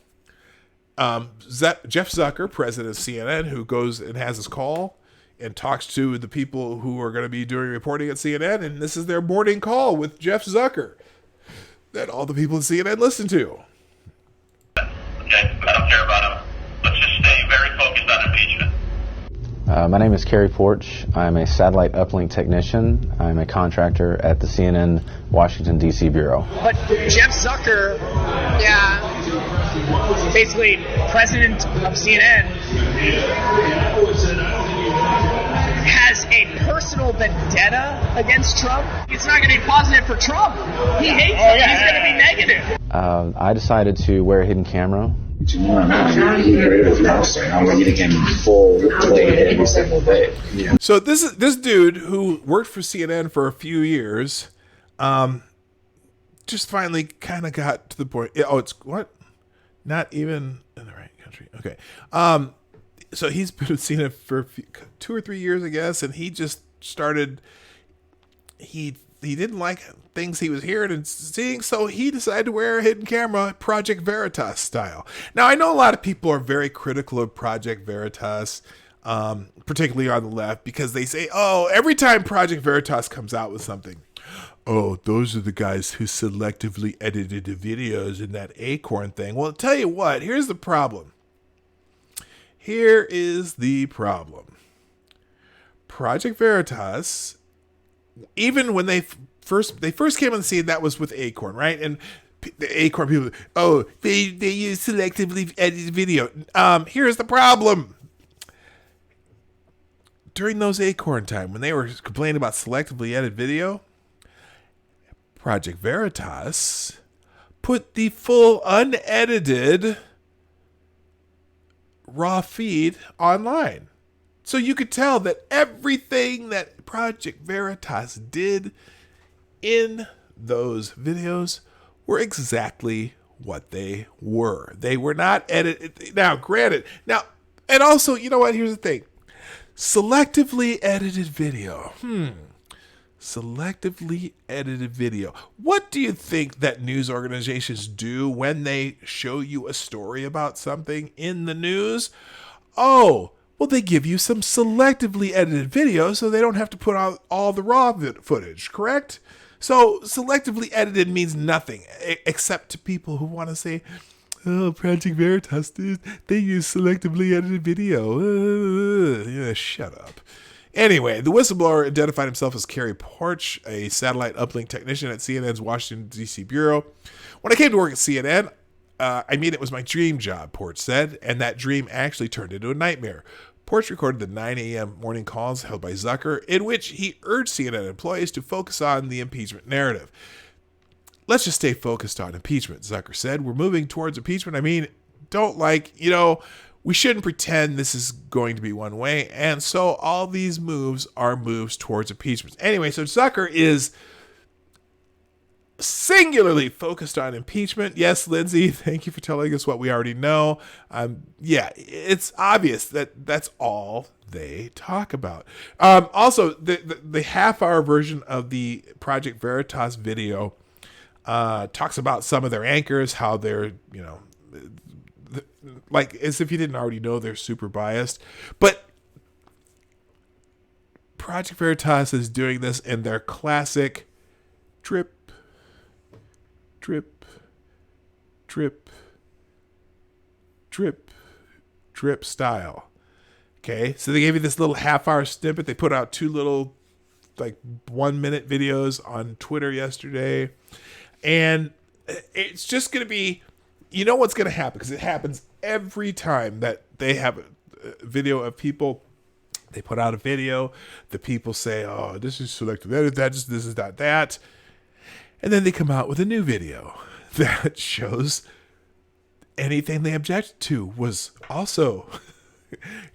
Speaker 1: Jeff Zucker, president of CNN, who goes and has his call and talks to the people who are going to be doing reporting at CNN, and this is their morning call with Jeff Zucker that all the people at CNN listen to.
Speaker 7: Okay, I don't care about them. Let's just stay very focused on impeachment.
Speaker 8: My name is Kerry Porch. I'm a satellite uplink technician. I'm a contractor at the CNN Washington, D.C. Bureau.
Speaker 9: But Jeff Zucker, basically president of CNN, has a personal vendetta against Trump. It's not going to be positive for Trump. He hates him. He's going to be negative.
Speaker 8: I decided to wear a hidden camera.
Speaker 1: So this dude who worked for CNN for a few years, just finally kind of got to the point. Oh, it's what? Not even in the right country. Okay. So he's been with CNN for 2 or 3 years, I guess, and he just started. He didn't like things he was hearing and seeing, so he decided to wear a hidden camera, Project Veritas style. Now, I know a lot of people are very critical of Project Veritas, particularly on the left, because they say, oh, every time Project Veritas comes out with something, oh, those are the guys who selectively edited the videos in that Acorn thing. Well, I'll tell you what, here's the problem. Here is the problem. Project Veritas, even when they first came on the scene, that was with Acorn, right? And the Acorn people, oh, they use selectively edited video. Here's the problem. During those Acorn time, when they were complaining about selectively edited video, Project Veritas put the full unedited raw feed online. So you could tell that everything that Project Veritas did in those videos were exactly what they were. They were not edited. Now, granted, and also, you know what? Here's the thing. Selectively edited video. Selectively edited video. What do you think that news organizations do when they show you a story about something in the news? Oh, well, they give you some selectively edited video so they don't have to put out all the raw footage, correct? So selectively edited means nothing except to people who want to say, oh, Project Veritas, they use selectively edited video. Yeah, shut up. Anyway, the whistleblower identified himself as Kerry Porch, a satellite uplink technician at CNN's Washington, D.C. Bureau. When I came to work at CNN, it was my dream job, Porch said, and that dream actually turned into a nightmare. Porch recorded the 9 a.m. morning calls held by Zucker, in which he urged CNN employees to focus on the impeachment narrative. Let's just stay focused on impeachment, Zucker said. We're moving towards impeachment. We shouldn't pretend this is going to be one way. And so all these moves are moves towards impeachment. Anyway, so Zucker is singularly focused on impeachment. Yes, Lindsay, thank you for telling us what we already know. It's obvious that that's all they talk about. Also, the half-hour version of the Project Veritas video talks about some of their anchors, how they're, like as if you didn't already know, they're super biased. But Project Veritas is doing this in their classic drip, drip, drip, drip, drip style. Okay, so they gave you this little half-hour snippet. They put out 2 little 1-minute videos on Twitter yesterday. And it's just going to be, you know what's going to happen, because it happens every time that they have a video of people. They put out a video, the people say, oh, this is selective edit, this is not that. And then they come out with a new video that shows anything they objected to was also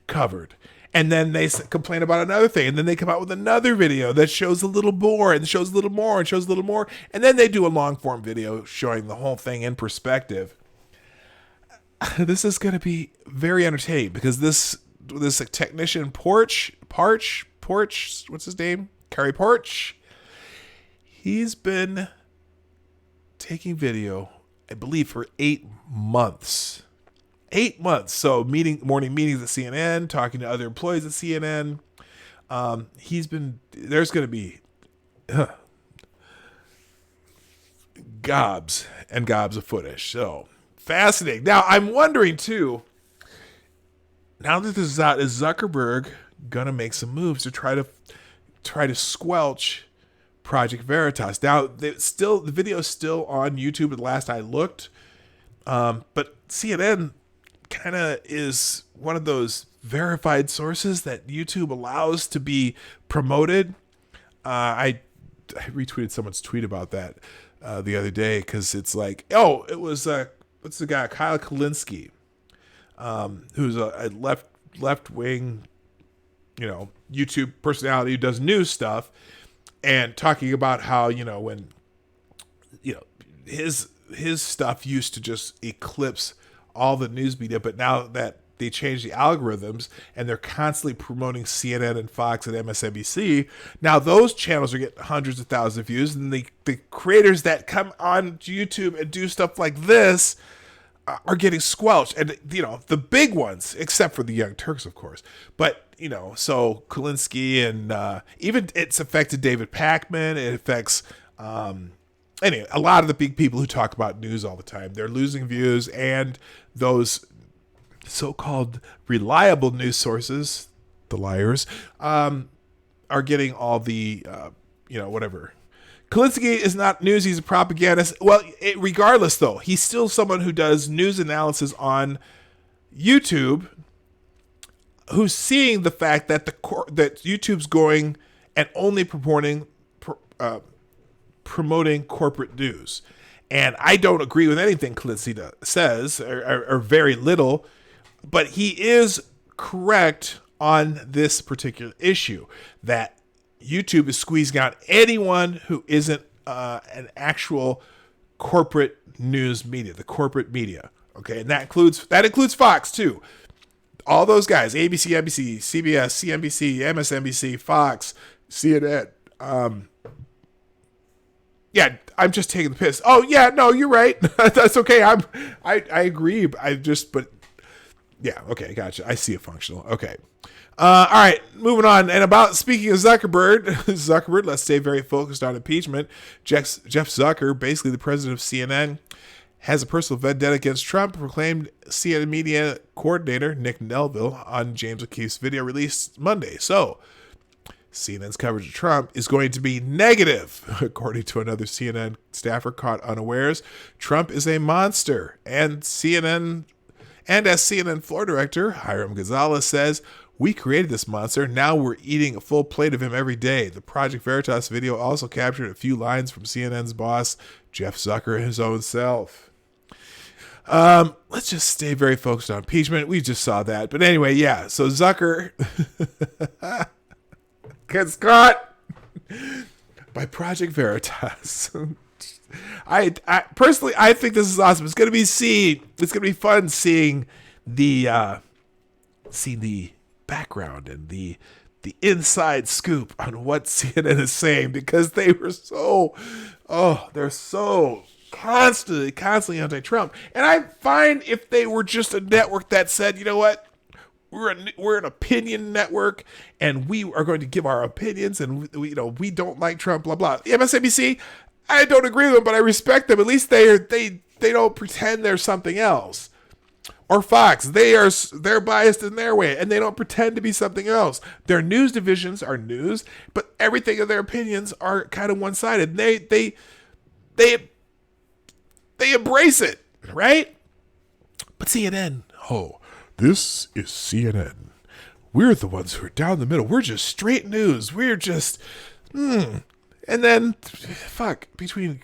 Speaker 1: covered. And then they complain about another thing. And then they come out with another video that shows a little more and shows a little more and shows a little more. And then they do a long form video showing the whole thing in perspective. This is going to be very entertaining because this technician Porch, what's his name? Kerry Porch. He's been taking video, I believe, for 8 months. 8 months. So morning meetings at CNN, talking to other employees at CNN. There's going to be gobs and gobs of footage. So fascinating. Now I'm wondering too, now that this is out, is Zuckerberg going to make some moves to try to squelch Project Veritas? Now the video is still on YouTube at last I looked. But CNN kind of is one of those verified sources that YouTube allows to be promoted. I retweeted someone's tweet about that the other day because it's like, it was what's the guy, Kyle Kalinske, who's a left wing, YouTube personality who does news stuff, and talking about how when his stuff used to just eclipse all the news media, but now that they changed the algorithms and they're constantly promoting CNN and Fox and MSNBC, now those channels are getting hundreds of thousands of views, and the creators that come on YouTube and do stuff like this are getting squelched. And the big ones, except for the Young Turks, of course, but so Kalinske and even it's affected David Pakman. It affects anyway, a lot of the big people who talk about news all the time, they're losing views, and those so-called reliable news sources, the liars, are getting all the, whatever. Kalinske is not news. He's a propagandist. Well, regardless, though, he's still someone who does news analysis on YouTube, who's seeing the fact that that YouTube's going and only promoting corporate news. And I don't agree with anything Kalinske says, or very little, but he is correct on this particular issue, that YouTube is squeezing out anyone who isn't an actual corporate news media, the corporate media. Okay, and that includes Fox too. All those guys, ABC, NBC, CBS, CNBC, MSNBC, Fox, CNN. Yeah, I'm just taking the piss. Oh yeah, no, you're right. That's okay. I agree. Yeah, okay, gotcha. I see it functional. Okay. All right, moving on. And speaking of Zuckerberg, let's stay very focused on impeachment. Jeff Zucker, basically the president of CNN, has a personal vendetta against Trump, proclaimed CNN media coordinator Nick Nelville on James O'Keefe's video released Monday. So, CNN's coverage of Trump is going to be negative, according to another CNN staffer caught unawares. Trump is a monster, and as CNN floor director Hiram Gonzalez says, "We created this monster. Now we're eating a full plate of him every day." The Project Veritas video also captured a few lines from CNN's boss, Jeff Zucker, his own self. Let's just stay very focused on impeachment. We just saw that. But anyway, yeah. So Zucker gets caught by Project Veritas. I personally, I think this is awesome. It's gonna be fun seeing the background and the inside scoop on what CNN is saying, because they were they're so constantly anti-Trump. And I find if they were just a network that said, you know what, we're an opinion network and we are going to give our opinions, and we don't like Trump, blah blah. The MSNBC, I don't agree with them, but I respect them. At least they don't pretend they're something else. Or Fox, they're biased in their way, and they don't pretend to be something else. Their news divisions are news, but everything of their opinions are kind of one-sided. They embrace it, right? But CNN, this is CNN. We're the ones who are down the middle. We're just straight news. We're just, and then, between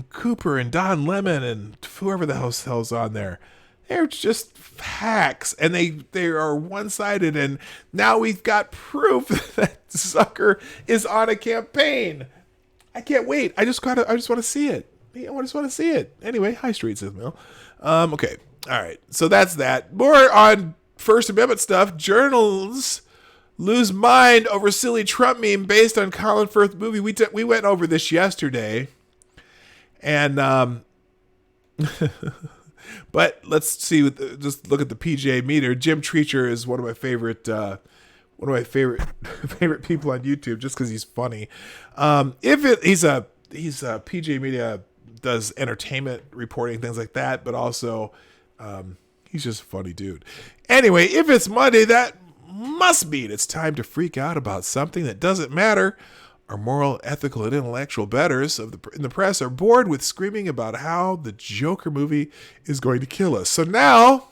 Speaker 1: Cooper and Don Lemon and whoever the hell's on there, they're just hacks, and they are one-sided, and now we've got proof that Zucker is on a campaign. I can't wait. I just want to see it. I just want to see it. Anyway, High Street says Mill. Okay. All right. So that's that. More on First Amendment stuff. Journals lose mind over silly Trump meme based on Colin Firth movie. We went over this yesterday, and but let's see. Just look at the PJ meter. Jim Treacher is one of my favorite favorite people on YouTube, just because he's funny. He's a PJ Media, does entertainment reporting, things like that, but also he's just a funny dude. Anyway, if it's Monday, that must mean it's time to freak out about something that doesn't matter. Our moral, ethical, and intellectual betters in the press are bored with screaming about how the Joker movie is going to kill us. So now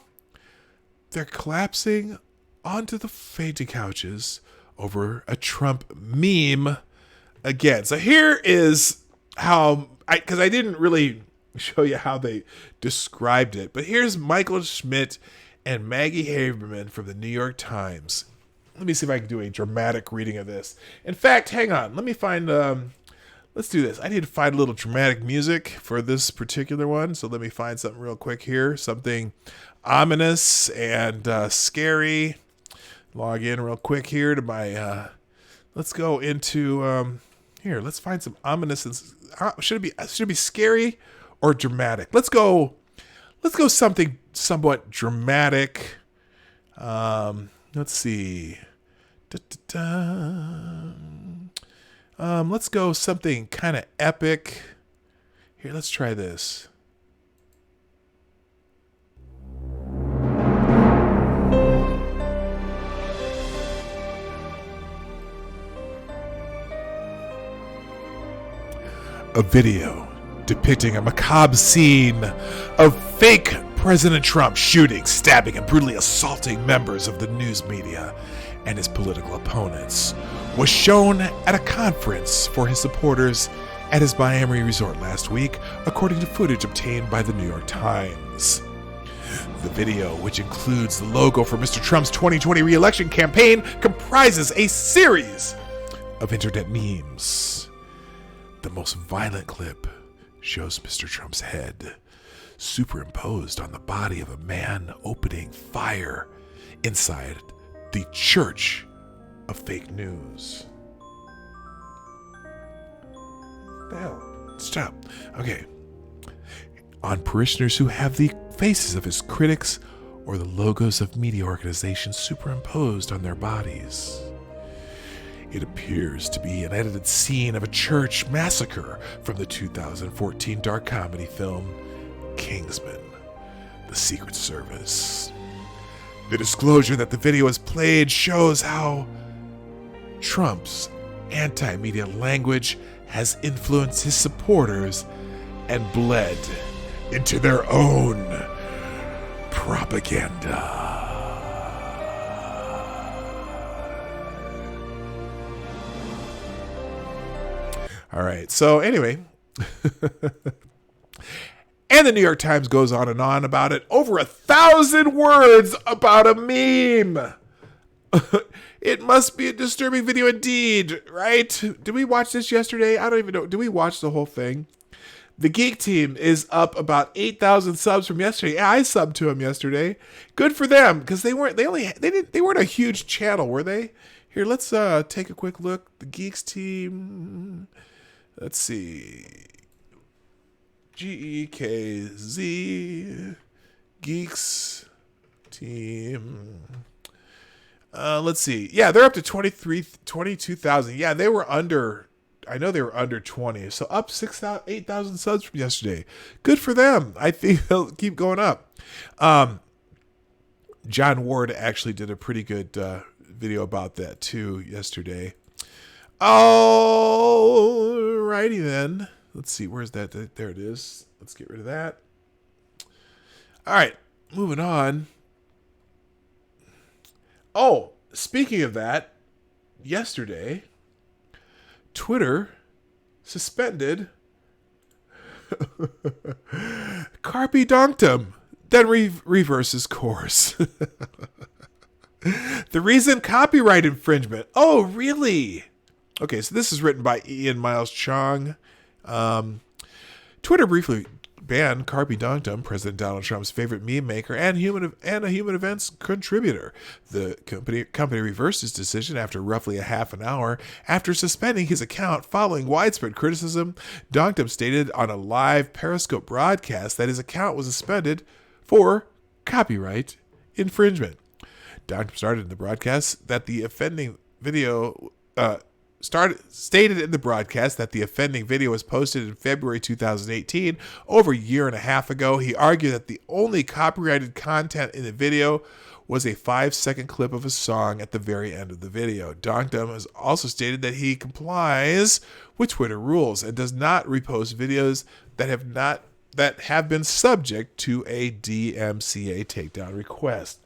Speaker 1: they're collapsing onto the fainting couches over a Trump meme again. So here is how, because I didn't really show you how they described it, but here's Michael Schmidt and Maggie Haberman from the New York Times. Let me see if I can do a dramatic reading of this. In fact, hang on. Let me find, let's do this. I need to find a little dramatic music for this particular one. So let me find something real quick here. Something ominous and scary. Log in real quick here to my, let's go into, here, let's find some ominous. Should it be scary or dramatic? Let's go something somewhat dramatic. Let's see. Let's go something kind of epic. Here, let's try this. A video depicting a macabre scene of fake President Trump shooting, stabbing, and brutally assaulting members of the news media and his political opponents was shown at a conference for his supporters at his Miami resort last week, according to footage obtained by the New York Times. The video, which includes the logo for Mr. Trump's 2020 re-election campaign, comprises a series of internet memes. The most violent clip shows Mr. Trump's head superimposed on the body of a man opening fire inside the Church of Fake News. What the hell? Stop. Okay. On parishioners who have the faces of his critics or the logos of media organizations superimposed on their bodies. It appears to be an edited scene of a church massacre from the 2014 dark comedy film Kingsman: The Secret Service. The disclosure that the video is played shows how Trump's anti-media language has influenced his supporters and bled into their own propaganda. All right, so anyway, and the New York Times goes on and on about it. Over 1,000 words about a meme. It must be a disturbing video indeed, right? Did we watch this yesterday? I don't even know. Did we watch the whole thing? The Geek Team is up about 8,000 subs from yesterday. I subbed to them yesterday. Good for them, because they weren't a huge channel, were they? Here, let's take a quick look. The Geeks Team. Let's see. GEKZ Geeks Team. Let's see. Yeah, they're up to 22,000. Yeah, they were under. I know they were under 20. So up 8,000 subs from yesterday. Good for them. I think they'll keep going up. John Ward actually did a pretty good video about that too yesterday. Alrighty then. Let's see. Where's that? There it is. Let's get rid of that. All right. Moving on. Oh, speaking of that, yesterday, Twitter suspended Carpe Donktum. then reverses course. The reason copyright infringement. Oh, really? Okay, so this is written by Ian Miles Chong. Twitter briefly banned Carby Donktum, President Donald Trump's favorite meme maker and a human events contributor. The company reversed its decision after roughly a half an hour after suspending his account following widespread criticism. Donktum stated on a live Periscope broadcast that his account was suspended for copyright infringement. Donktum started in the broadcast that the offending video stated in the broadcast that the offending video was posted in February 2018, over a year and a half ago. He argued that the only copyrighted content in the video was a 5-second clip of a song at the very end of the video. Donktum has also stated that he complies with Twitter rules and does not repost videos that have been subject to a DMCA takedown request.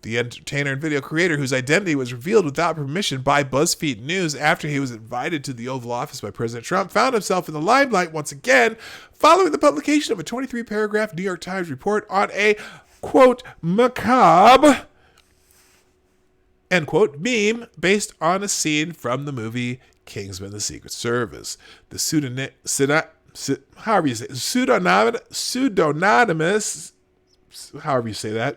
Speaker 1: The entertainer and video creator, whose identity was revealed without permission by BuzzFeed News after he was invited to the Oval Office by President Trump, found himself in the limelight once again following the publication of a 23-paragraph New York Times report on a, quote, macabre, end quote, meme based on a scene from the movie Kingsman: The Secret Service. The pseudonymous, however you say that,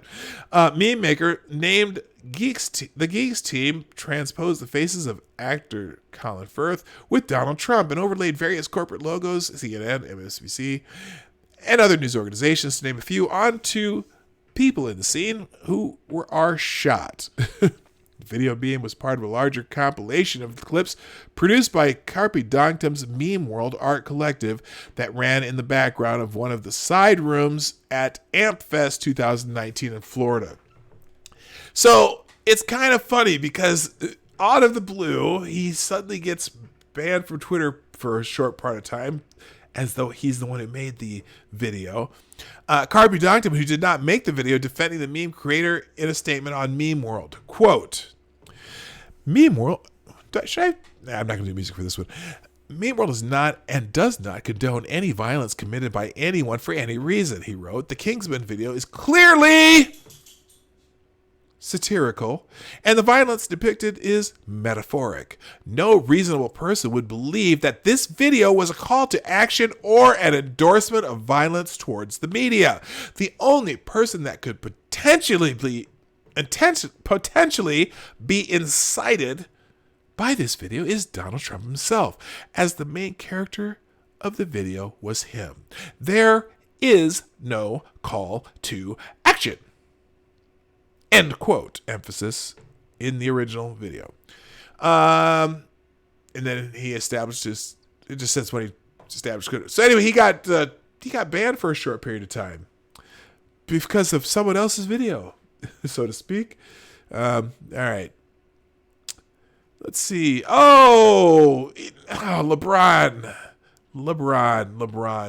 Speaker 1: meme maker named the Geeks team transposed the faces of actor Colin Firth with Donald Trump and overlaid various corporate logos, CNN, MSNBC, and other news organizations, to name a few, onto people in the scene who are shot. The video beam was part of a larger compilation of the clips produced by Carby Donktum's Meme World Art Collective that ran in the background of one of the side rooms at AmpFest 2019 in Florida. So it's kind of funny because out of the blue, he suddenly gets banned from Twitter for a short part of time, as though he's the one who made the video. Carby Donktum, who did not make the video, defending the meme creator in a statement on Meme World. Quote, Meme World, I'm not going to do music for this one. Meme World is not and does not condone any violence committed by anyone for any reason, he wrote. The Kingsman video is clearly satirical, and the violence depicted is metaphoric. No reasonable person would believe that this video was a call to action or an endorsement of violence towards the media. The only person that could potentially be incited by this video is Donald Trump himself, as the main character of the video was him. There is no call to action. End quote. Emphasis in the original video. And then he established his. It just says when he established good. So anyway, he got banned for a short period of time because of someone else's video, so to speak. All right. Let's see. LeBron.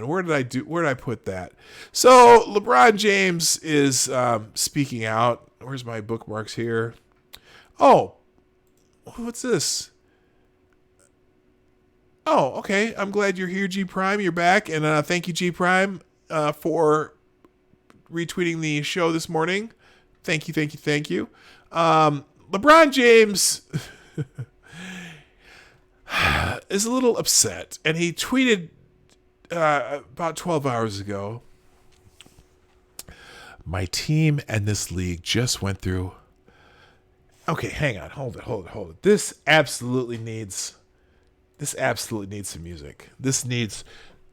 Speaker 1: Where did I put that? So LeBron James is speaking out. Where's my bookmarks here? Oh, what's this? Oh, okay. I'm glad you're here, G Prime. You're back, and thank you, G Prime, for retweeting the show this morning. Thank you. LeBron James is a little upset, and he tweeted about 12 hours ago, my team and this league just went through. Okay, hang on. Hold it. This absolutely needs some music. This needs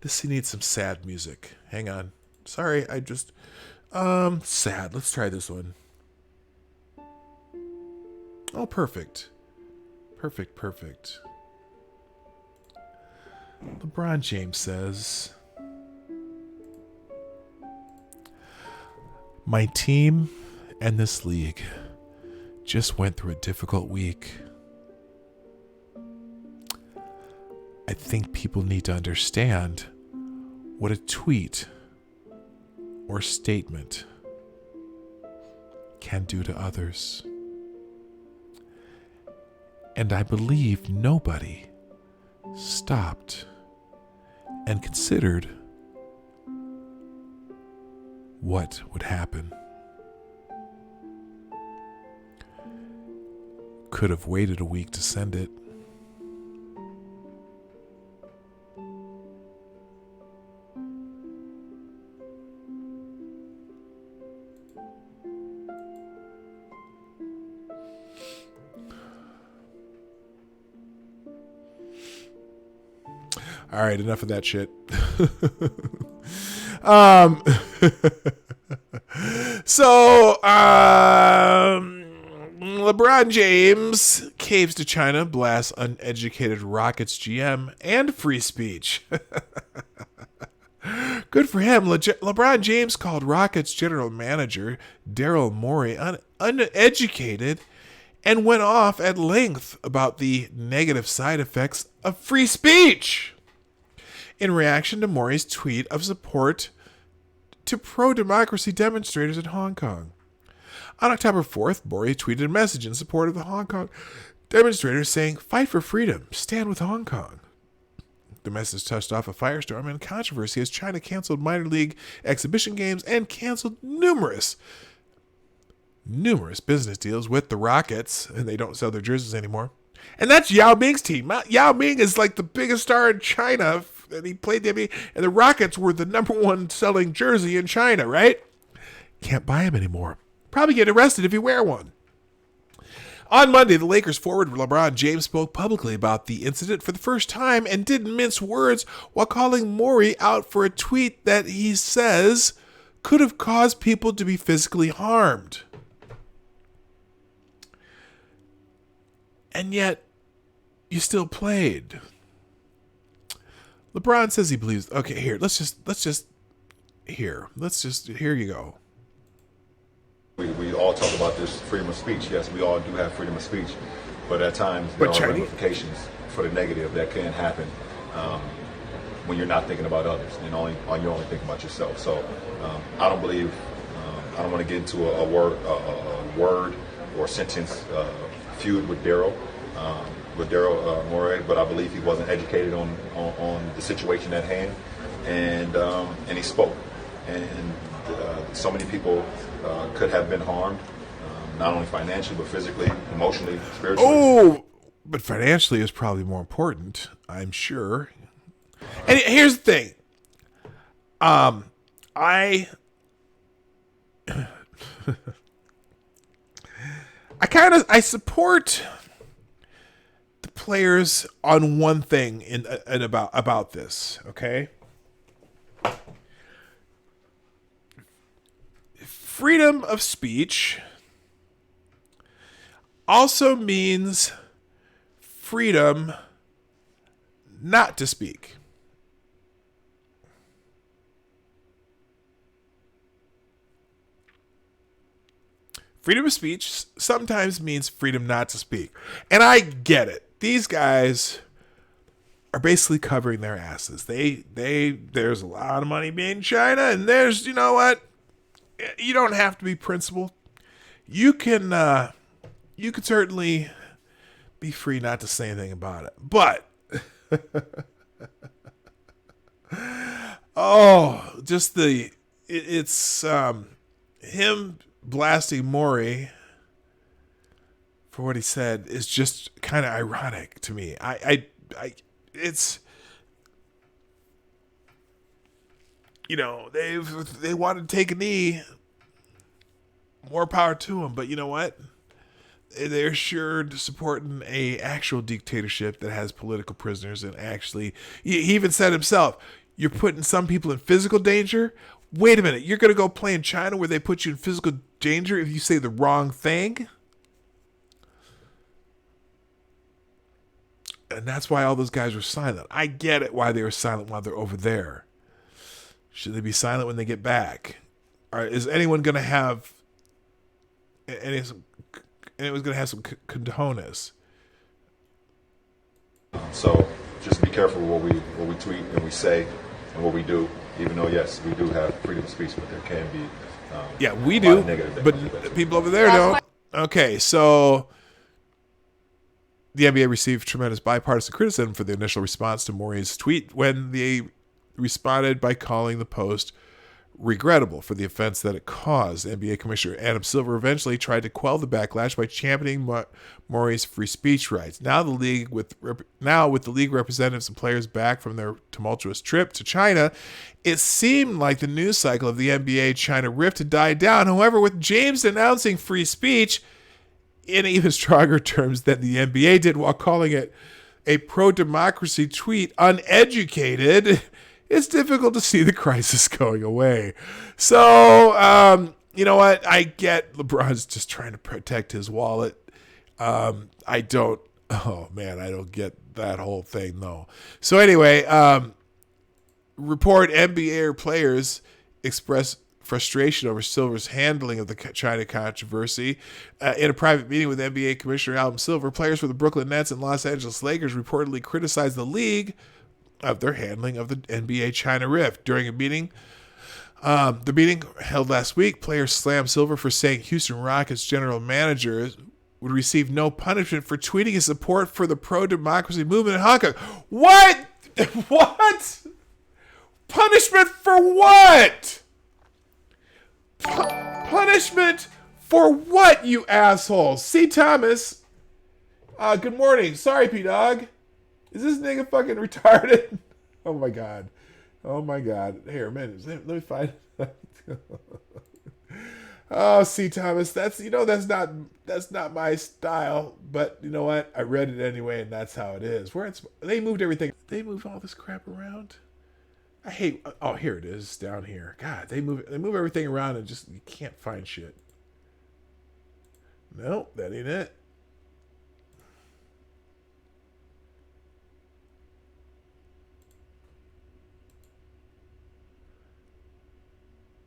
Speaker 1: some sad music. Hang on. Sorry, I just sad. Let's try this one. Oh, perfect. LeBron James says, my team and this league just went through a difficult week. I think people need to understand what a tweet or statement can do to others. And I believe nobody stopped and considered what would happen. Could have waited a week to send it. All right, enough of that shit. So, LeBron James caves to China, blasts uneducated Rockets GM, and free speech. Good for him. LeBron James called Rockets general manager Daryl Morey uneducated and went off at length about the negative side effects of free speech in reaction to Morey's tweet of support to pro-democracy demonstrators in Hong Kong. On October 4th, Morey tweeted a message in support of the Hong Kong demonstrators saying, "Fight for freedom, stand with Hong Kong." The message touched off a firestorm and controversy as China canceled minor league exhibition games and canceled numerous business deals with the Rockets, and they don't sell their jerseys anymore. And that's Yao Ming's team. Yao Ming is like the biggest star in China, and he played the NBA, and the Rockets were the number one selling jersey in China, right? Can't buy him anymore. Probably get arrested if you wear one. On Monday, the Lakers forward LeBron James spoke publicly about the incident for the first time and didn't mince words while calling Morey out for a tweet that he says could have caused people to be physically harmed. And yet, you still played. LeBron says he believes. Okay, here you go.
Speaker 10: We all talk about this freedom of speech. Yes, we all do have freedom of speech, but at times there are ramifications for the negative that can happen when you're not thinking about others and you're only thinking about yourself. So I don't believe I don't want to get into a word or sentence feud with Daryl Morey, but I believe he wasn't educated on the situation at hand, and he spoke, and so many people could have been harmed, not only financially but physically, emotionally, spiritually.
Speaker 1: Oh, but financially is probably more important, I'm sure. And here's the thing, I support the players on one thing about this, okay? Freedom of speech also means freedom not to speak. Freedom of speech sometimes means freedom not to speak. And I get it. These guys are basically covering their asses. There's a lot of money made in China, and there's, you know what? You don't have to be principled. You can certainly be free not to say anything about it. But it's him blasting Morey for what he said is just kind of ironic to me. It's, you know, they want to take a knee. More power to them, but you know what? They're sure supporting a actual dictatorship that has political prisoners, and actually, he even said himself, "You're putting some people in physical danger." Wait a minute, you're going to go play in China where they put you in physical danger if you say the wrong thing? And that's why all those guys were silent. I get it why they were silent while they're over there. Should they be silent when they get back? Or is anyone going to have some cojones?
Speaker 10: So just be careful what we tweet and we say and what we do. Even though yes, we do have freedom of speech, but there can be
Speaker 1: we do, but people over there don't. Okay, so the NBA received tremendous bipartisan criticism for the initial response to Morey's tweet when they responded by calling the post regrettable for the offense that it caused. NBA Commissioner Adam Silver eventually tried to quell the backlash by championing Morey's free speech rights. Now, with the league representatives and players back from their tumultuous trip to China, it seemed like the news cycle of the NBA-China rift had died down. However, with James announcing free speech in even stronger terms than the NBA did, while calling it a pro-democracy tweet uneducated, it's difficult to see the crisis going away. So, you know what? I get LeBron's just trying to protect his wallet. I don't get that whole thing, though. So anyway, report NBA players express frustration over Silver's handling of the China controversy. In a private meeting with NBA Commissioner Adam Silver, players for the Brooklyn Nets and Los Angeles Lakers reportedly criticized the league of their handling of the NBA-China rift. During a meeting, the meeting held last week, players slammed Silver for saying Houston Rockets general manager would receive no punishment for tweeting his support for the pro-democracy movement in Hong Kong. What? What? Punishment for what? Punishment for what, you asshole? C. Thomas. Good morning. Sorry, P-Dog. Is this nigga fucking retarded? Oh my god. Oh my god. Here, man, let me find it. Oh, C. Thomas, that's not my style, but you know what? I read it anyway, and that's how it is. They moved everything. They moved all this crap around. I hate. Oh, here it is, down here. God, they move everything around and just you can't find shit. Nope, that ain't it.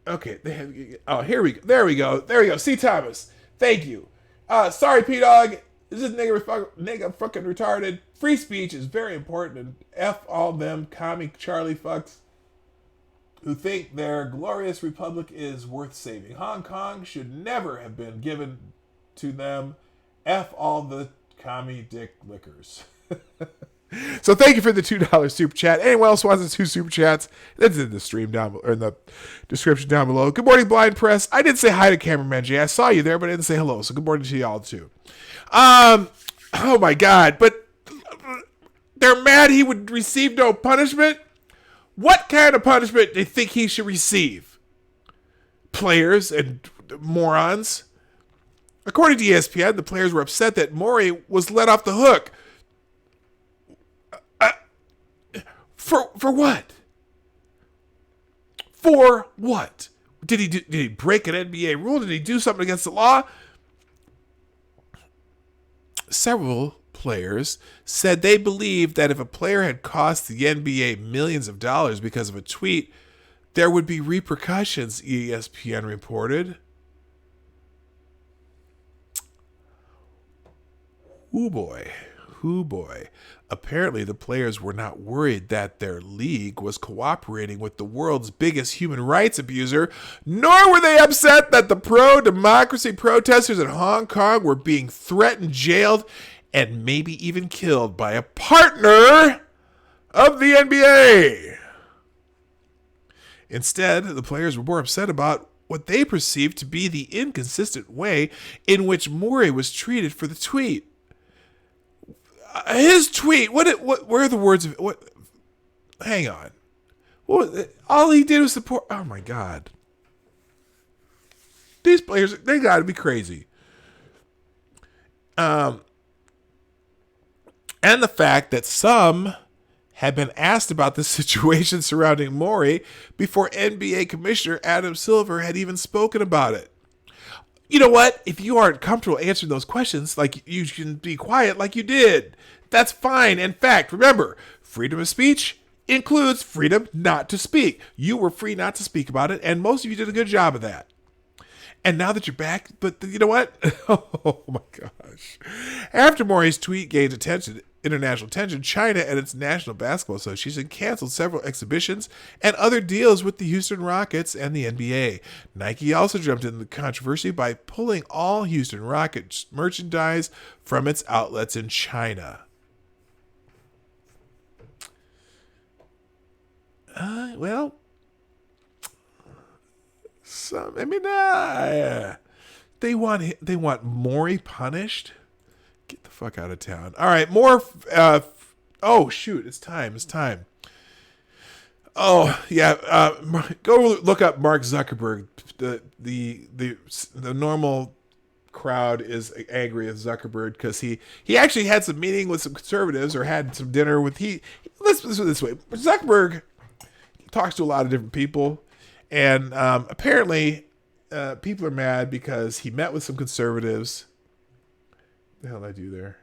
Speaker 1: Okay, here we go. There we go. C. Thomas, thank you. Sorry, P-Dog. This is nigga fucking retarded. Free speech is very important, and F all them commie Charlie fucks who think their glorious republic is worth saving. Hong Kong should never have been given to them. F all the commie dick lickers. So thank you for the $2 super chat. Anyone else wants the 2 super chats? That's in the stream or in the description down below. Good morning, Blind Press. I did say hi to Cameraman Jay. I saw you there, but I didn't say hello. So good morning to y'all too. Oh my God! But they're mad he would receive no punishment. What kind of punishment do they think he should receive? Players and morons. According to ESPN, the players were upset that Morey was let off the hook. For what? For what? Did he break an NBA rule? Did he do something against the law? Several players said they believed that if a player had cost the NBA millions of dollars because of a tweet, there would be repercussions, ESPN reported. Hoo boy. Apparently, the players were not worried that their league was cooperating with the world's biggest human rights abuser, nor were they upset that the pro-democracy protesters in Hong Kong were being threatened, jailed, and maybe even killed by a partner of the NBA. Instead, the players were more upset about what they perceived to be the inconsistent way in which Morey was treated for the tweet. His tweet. What? Where are the words of it? What? Hang on. All he did was support. Oh my God. These players, they got to be crazy. And the fact that some had been asked about the situation surrounding Morey before NBA Commissioner Adam Silver had even spoken about it. You know what? If you aren't comfortable answering those questions, like you can be quiet like you did. That's fine. In fact, remember, freedom of speech includes freedom not to speak. You were free not to speak about it, and most of you did a good job of that. And now that you're back, but you know what? Oh my gosh. After Morey's tweet gained international attention, China and its National Basketball Association canceled several exhibitions and other deals with the Houston Rockets and the NBA. Nike also jumped into the controversy by pulling all Houston Rockets merchandise from its outlets in China. They want Maury punished. Get the fuck out of town. All right, more. Oh shoot, it's time. Oh yeah, go look up Mark Zuckerberg. The normal crowd is angry at Zuckerberg because he actually had some meeting with some conservatives or had some dinner with let's put it this way. Zuckerberg talks to a lot of different people, and apparently people are mad because he met with some conservatives. What the hell did I do there?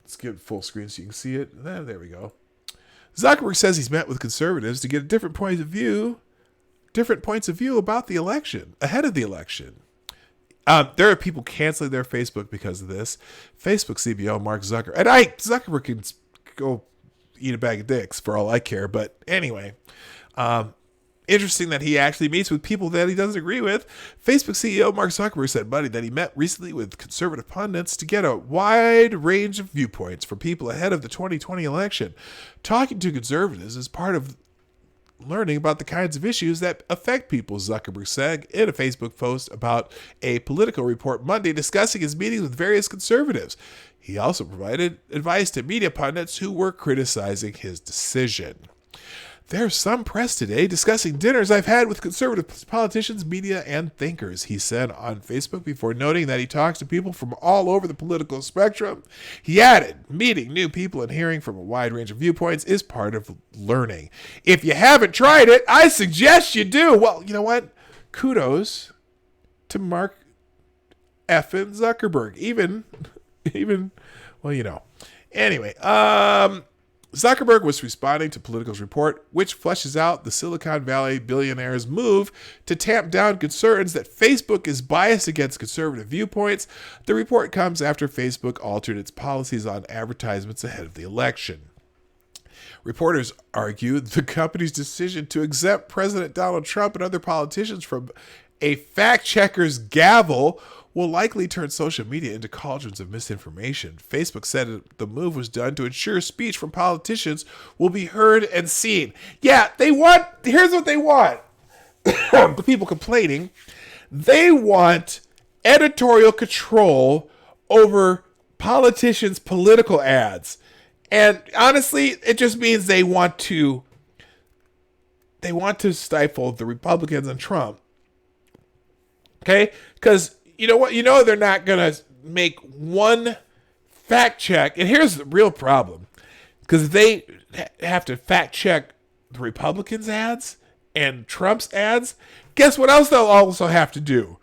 Speaker 1: Let's get full screen so you can see it. There we go. Zuckerberg says he's met with conservatives to get different points of view about the election, ahead of the election. There are people canceling their Facebook because of this. Facebook CBO Mark Zuckerberg. And Zuckerberg can go eat a bag of dicks for all I care. But anyway, interesting that he actually meets with people that he doesn't agree with. Facebook CEO Mark Zuckerberg said Monday that he met recently with conservative pundits to get a wide range of viewpoints from people ahead of the 2020 election. Talking to conservatives is part of learning about the kinds of issues that affect people, Zuckerberg said in a Facebook post about a Political report Monday discussing his meetings with various conservatives. He also provided advice to media pundits who were criticizing his decision. There's some press today discussing dinners I've had with conservative politicians, media, and thinkers, he said on Facebook before noting that he talks to people from all over the political spectrum. He added, meeting new people and hearing from a wide range of viewpoints is part of learning. If you haven't tried it, I suggest you do. Well, you know what? Kudos to Mark effing Zuckerberg. Even, well, you know. Anyway, Zuckerberg was responding to Politico's report, which fleshes out the Silicon Valley billionaire's move to tamp down concerns that Facebook is biased against conservative viewpoints. The report comes after Facebook altered its policies on advertisements ahead of the election. Reporters argue the company's decision to exempt President Donald Trump and other politicians from a fact-checker's gavel will likely turn social media into cauldrons of misinformation. Facebook said the move was done to ensure speech from politicians will be heard and seen. Yeah, here's what they want. The people complaining, they want editorial control over politicians' political ads. And honestly, it just means they want to stifle the Republicans and Trump. Okay? Because you know what? You know they're not going to make one fact check. And here's the real problem. Because they have to fact check the Republicans' ads and Trump's ads. Guess what else they'll also have to do?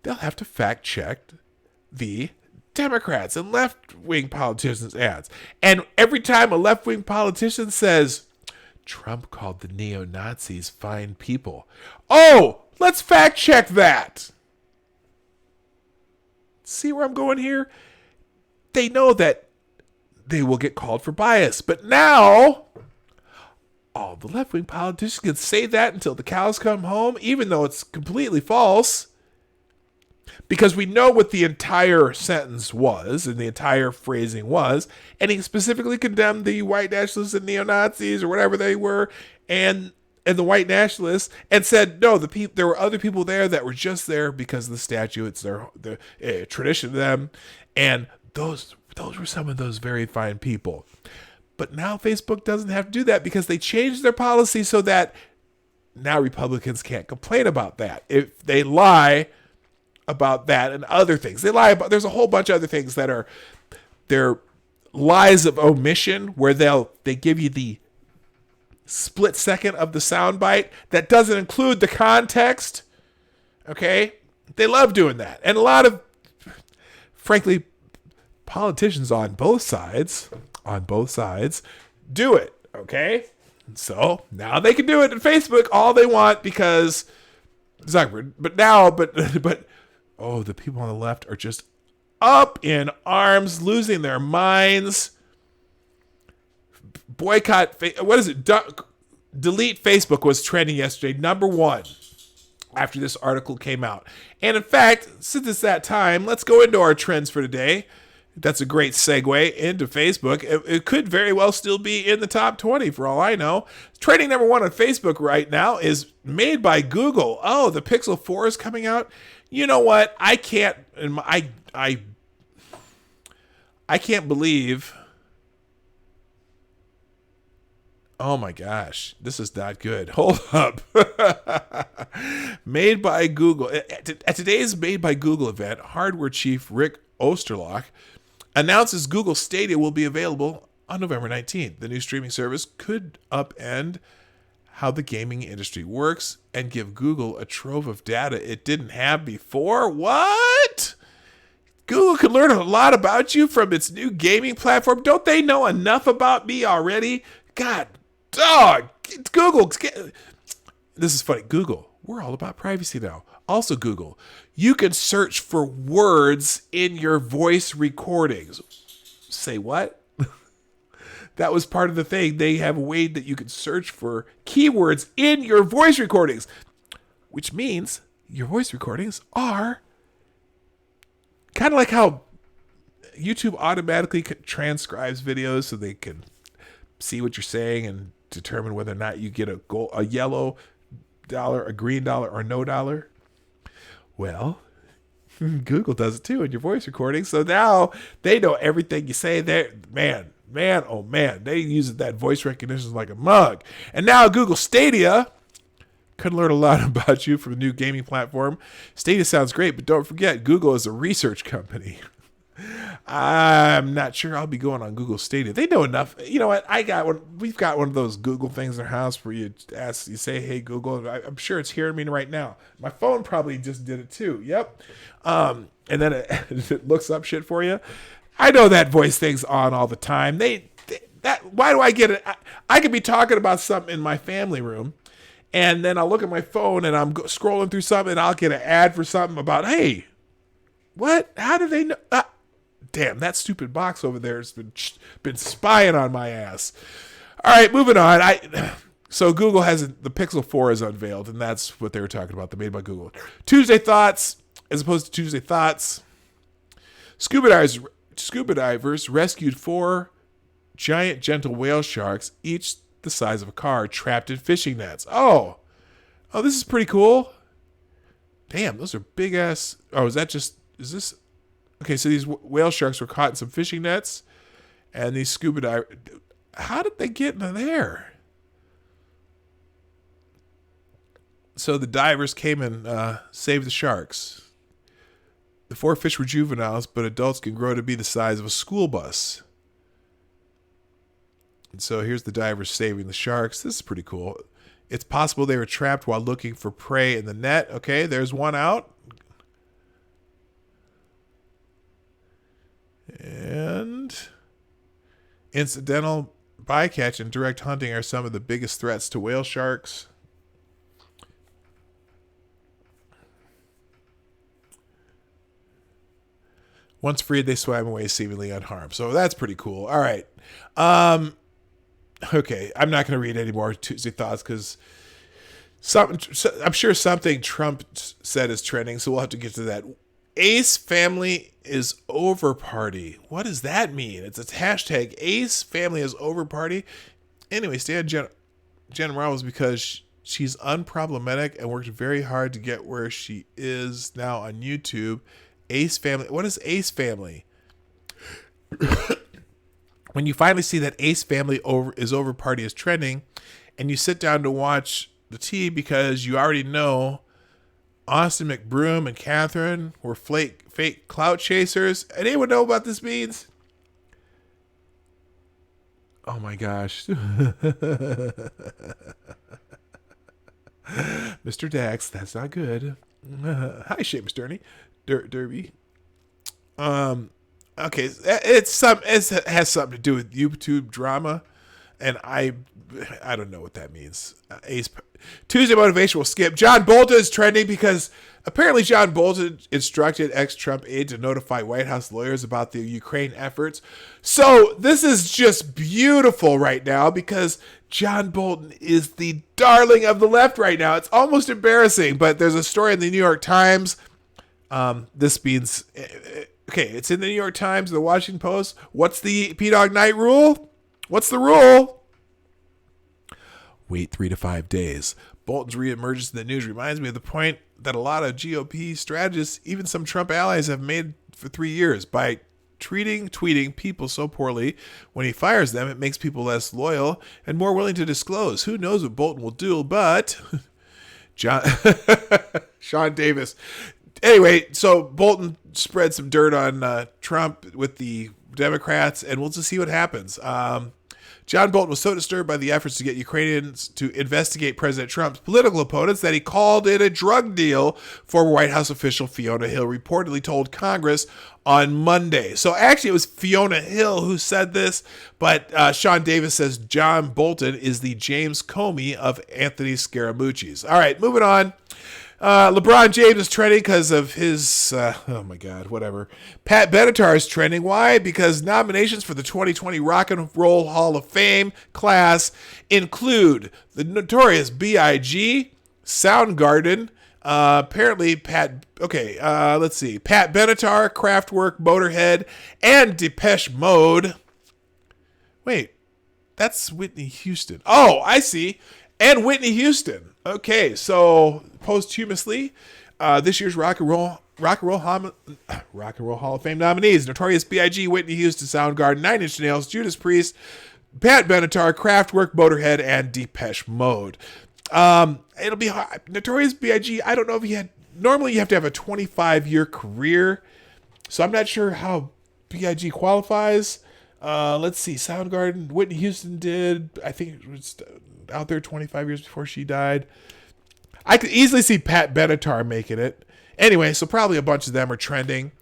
Speaker 1: They'll have to fact check the Democrats and left-wing politicians' ads. And every time a left-wing politician says, Trump called the neo-Nazis fine people. Oh, let's fact check that. See where I'm going here? They know that they will get called for bias. But now, all the left-wing politicians can say that until the cows come home, even though it's completely false. Because we know what the entire sentence was and the entire phrasing was. And he specifically condemned the white nationalists and neo-Nazis or whatever they were and the white nationalists and said, no, there were other people there that were just there because of the statue. It's their tradition of them. And those were some of those very fine people. But now Facebook doesn't have to do that because they changed their policy so that now Republicans can't complain about that. If they lie about that and other things. They lie about, there's a whole bunch of other things that are, they're lies of omission where they give you the split second of the soundbite that doesn't include the context. Okay? They love doing that. And a lot of, frankly, politicians on both sides do it. Okay? So now they can do it on Facebook all they want because Zuckerberg. But oh, the people on the left are just up in arms, losing their minds. Boycott, what is it? Delete Facebook was trending yesterday, #1 after this article came out. And in fact, since it's that time, let's go into our trends for today. That's a great segue into Facebook. It could very well still be in the top 20 for all I know. Trending number 1 on Facebook right now is made by Google. Oh, the Pixel 4 is coming out. You know what? I can't believe. Oh my gosh, this is not good. Hold up. Made by Google. At today's Made by Google event, hardware chief Rick Osterlock announces Google Stadia will be available on November 19th. The new streaming service could upend how the gaming industry works and give Google a trove of data it didn't have before. What? Google could learn a lot about you from its new gaming platform. Don't they know enough about me already? God, dog. Google. This is funny. Google, we're all about privacy now. Also, Google, you can search for words in your voice recordings. Say what? That was part of the thing. They have a way that you can search for keywords in your voice recordings, which means your voice recordings are kind of like how YouTube automatically transcribes videos so they can see what you're saying and determine whether or not you get a yellow dollar, a green dollar, or no dollar. Well, Google does it too in your voice recording. So now they know everything you say there. Man, oh man, they use that voice recognition like a mug. And now Google Stadia could learn a lot about you from a new gaming platform. Stadia sounds great, but don't forget, Google is a research company. I'm not sure I'll be going on Google Stadia. They know enough. You know what? We've got one of those Google things in our house where you say, "Hey Google." I'm sure it's hearing me right now. My phone probably just did it too. Yep. And then it looks up shit for you. I know that voice thing's on all the time. Why do I get it? I could be talking about something in my family room, and then I'll look at my phone and I'm scrolling through something and I'll get an ad for something about, hey, what? How do they know? Damn, that stupid box over there has been spying on my ass. All right, moving on. So Google the Pixel 4 is unveiled, and that's what they were talking about, the Made by Google. Tuesday Thoughts, as opposed to Tuesday Thoughts. Scuba divers rescued 4 giant gentle whale sharks, each the size of a car, trapped in fishing nets. Oh, this is pretty cool. Damn, those are big ass. Oh, is this? Okay, so these whale sharks were caught in some fishing nets, and these scuba divers, how did they get into there? So the divers came and saved the sharks. The 4 fish were juveniles, but adults can grow to be the size of a school bus. And so here's the divers saving the sharks. This is pretty cool. It's possible they were trapped while looking for prey in the net. Okay, there's one out. And incidental bycatch and direct hunting are some of the biggest threats to whale sharks. Once freed, they swam away seemingly unharmed. So that's pretty cool. All right. Okay, I'm not going to read any more Tuesday Thoughts because I'm sure something Trump said is trending, so we'll have to get to that. Ace family is over party. What does that mean? It's a hashtag Ace family is over party. Anyway, stay on Jen Marbles because she's unproblematic and worked very hard to get where she is now on YouTube. Ace family. What is Ace family? When you finally see that Ace family is over party is trending, and you sit down to watch the tea because you already know Austin McBroom and Catherine were fake clout chasers. Anyone know what this means? Oh my gosh. Mr. Dax, that's not good. Hi, Seamus Derby. Okay, it has something to do with YouTube drama, and I don't know what that means. Tuesday motivation will skip. John Bolton is trending because apparently John Bolton instructed ex-Trump aide to notify White House lawyers about the Ukraine efforts. So this is just beautiful right now because John Bolton is the darling of the left right now. It's almost embarrassing, but there's a story in the New York Times. This means Okay, it's in the New York Times, the Washington Post. What's the P-Dog Night rule? What's the rule? Wait 3 to 5 days. Bolton's reemergence in the news reminds me of the point that a lot of GOP strategists, even some Trump allies, have made for 3 years. By tweeting people so poorly, when he fires them, it makes people less loyal and more willing to disclose. Who knows what Bolton will do, but... Sean Davis. Anyway, so Bolton spread some dirt on Trump with the Democrats, and we'll just see what happens. John Bolton was so disturbed by the efforts to get Ukrainians to investigate President Trump's political opponents that he called it a drug deal. Former White House official Fiona Hill reportedly told Congress on Monday. So actually it was Fiona Hill who said this, but Sean Davis says John Bolton is the James Comey of Anthony Scaramucci's. All right, moving on. LeBron James is trending because of his, oh my God, whatever. Pat Benatar is trending. Why? Because nominations for the 2020 Rock and Roll Hall of Fame class include the Notorious B.I.G., Soundgarden, apparently let's see. Pat Benatar, Kraftwerk, Motorhead, and Depeche Mode. Wait, that's Whitney Houston. Oh, I see. And Whitney Houston. Okay, so posthumously, this year's Rock and Roll Hall of Fame nominees: Notorious B.I.G., Whitney Houston, Soundgarden, 9 Inch Nails, Judas Priest, Pat Benatar, Kraftwerk, Motorhead, and Depeche Mode. It'll be Notorious B.I.G. I don't know if he had. Normally, you have to have a 25-year career, so I'm not sure how B.I.G. qualifies. Let's see. Soundgarden, Whitney Houston did. I think it was out there 25 years before she died. I could easily see Pat Benatar making it. Anyway, so probably a bunch of them are trending.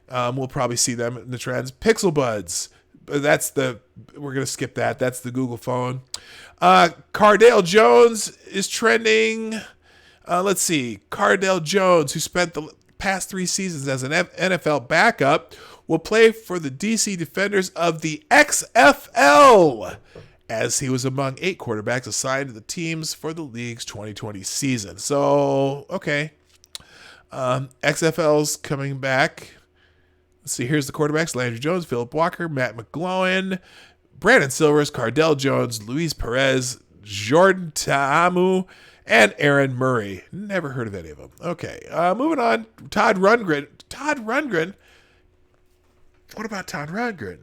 Speaker 1: We'll probably see them in the trends. Pixel Buds. We're going to skip that. That's the Google phone. Cardale Jones is trending. Let's see. Cardale Jones, who spent the past 3 seasons as an NFL backup, will play for the DC Defenders of the XFL, as he was among 8 quarterbacks assigned to the teams for the league's 2020 season. So, okay. XFL's coming back. Let's see, here's the quarterbacks: Landry Jones, Philip Walker, Matt McGloin, Brandon Silvers, Cardale Jones, Luis Perez, Jordan Ta'amu, and Aaron Murray. Never heard of any of them. Okay, moving on. Todd Rundgren. What about Todd Rundgren?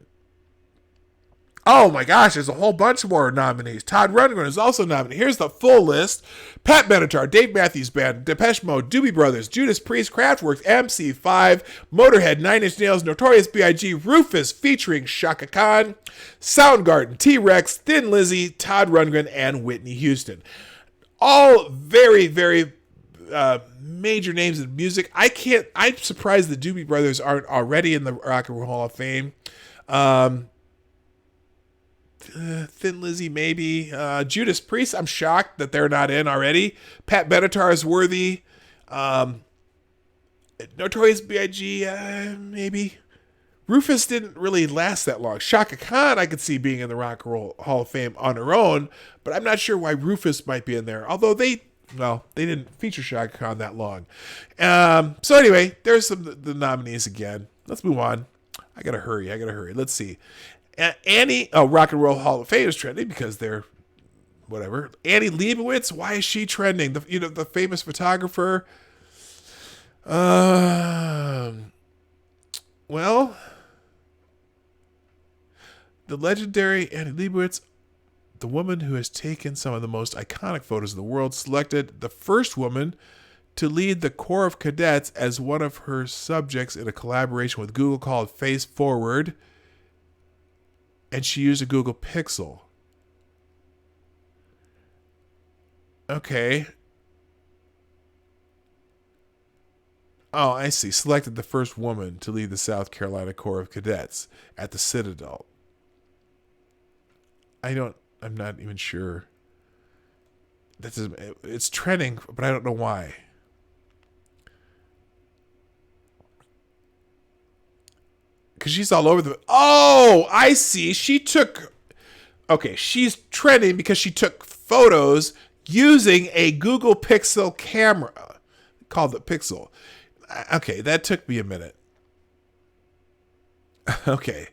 Speaker 1: Oh my gosh, there's a whole bunch more nominees. Todd Rundgren is also nominated. Here's the full list: Pat Benatar, Dave Matthews Band, Depeche Mode, Doobie Brothers, Judas Priest, Kraftwerk, MC5, Motorhead, 9 Inch Nails, Notorious B.I.G., Rufus featuring Shaka Khan, Soundgarden, T-Rex, Thin Lizzy, Todd Rundgren, and Whitney Houston. All very, very major names in music. I'm surprised the Doobie Brothers aren't already in the Rock and Roll Hall of Fame. Thin Lizzy, maybe. Judas Priest, I'm shocked that they're not in already. Pat Benatar is worthy. Notorious B.I.G., maybe. Rufus didn't really last that long. Shaka Khan, I could see being in the Rock and Roll Hall of Fame on her own, but I'm not sure why Rufus might be in there. Although they didn't feature Shaka Khan that long. So anyway, there's the nominees again. Let's move on. I gotta hurry. Let's see. Rock and Roll Hall of Fame is trending because they're whatever. Annie Leibovitz, why is she trending? The famous photographer. Well, the legendary Annie Leibovitz, the woman who has taken some of the most iconic photos in the world, selected the first woman to lead the Corps of Cadets as one of her subjects in a collaboration with Google called Face Forward. And she used a Google Pixel. Okay. Oh, I see. Selected the first woman to lead the South Carolina Corps of Cadets at the Citadel. I'm not even sure. It's trending, but I don't know why. Because she's all over the... Oh, I see. She's trending because she took photos using a Google Pixel camera called the Pixel. Okay, that took me a minute. Okay.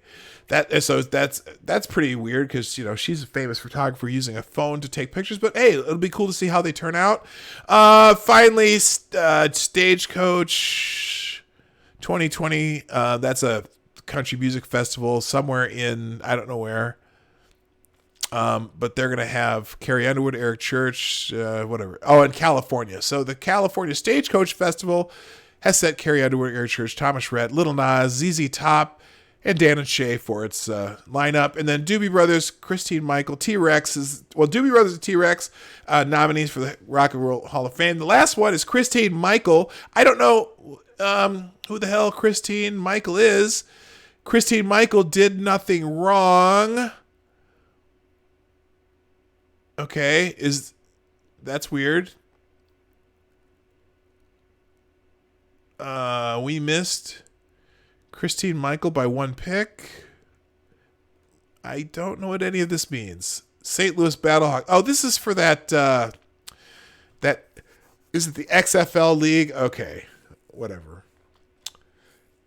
Speaker 1: That's pretty weird because, you know, she's a famous photographer using a phone to take pictures, but hey, it'll be cool to see how they turn out. Finally, Stagecoach 2020. That's a country music festival somewhere in, I don't know where. But they're going to have Carrie Underwood, Eric Church, whatever. Oh, in California. So the California Stagecoach Festival has set Carrie Underwood, Eric Church, Thomas Rhett, Little Nas, ZZ Top, and Dan and Shay for its lineup. And then Doobie Brothers, Christine Michael, T-Rex Doobie Brothers and T-Rex nominees for the Rock and Roll Hall of Fame. The last one is Christine Michael. I don't know who the hell Christine Michael is. Christine Michael did nothing wrong. Okay, that's weird. We missed Christine Michael by one pick. I don't know what any of this means. St. Louis Battlehawk. Oh, this is for that is it the XFL League? Okay, whatever.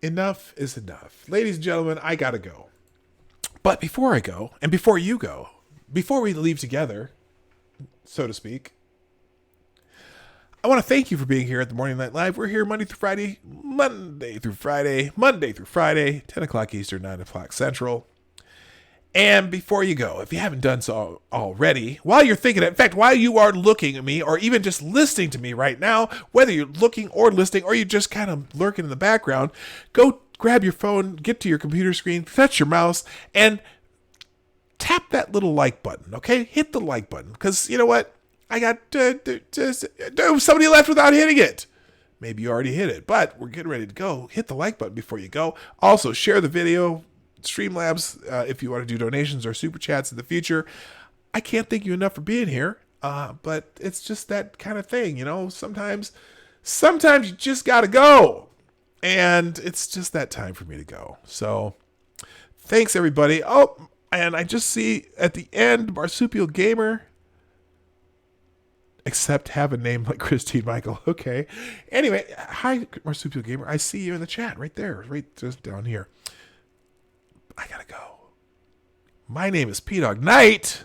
Speaker 1: Enough is enough. Ladies and gentlemen, I gotta go. But before I go, and before you go, before we leave together, so to speak, I want to thank you for being here at the Morning Night Live. We're here Monday through Friday, 10 o'clock Eastern, 9 o'clock Central. And before you go, if you haven't done so already, while you're thinking, in fact, while you are looking at me or even just listening to me right now, whether you're looking or listening or you're just kind of lurking in the background, go grab your phone, get to your computer screen, touch your mouse, and tap that little like button, okay? Hit the like button, because you know what? I got somebody left without hitting it. Maybe you already hit it, but we're getting ready to go. Hit the like button before you go. Also, share the video, Streamlabs, if you want to do donations or super chats in the future. I can't thank you enough for being here, but it's just that kind of thing, you know? Sometimes you just got to go, and it's just that time for me to go. So, thanks, everybody. Oh, and I just see at the end, Marsupial Gamer, except have a name like Christine Michael. Okay. Anyway, hi, Marsupial Gamer. I see you in the chat right there, right just down here. I gotta go. My name is P-Dog Knight,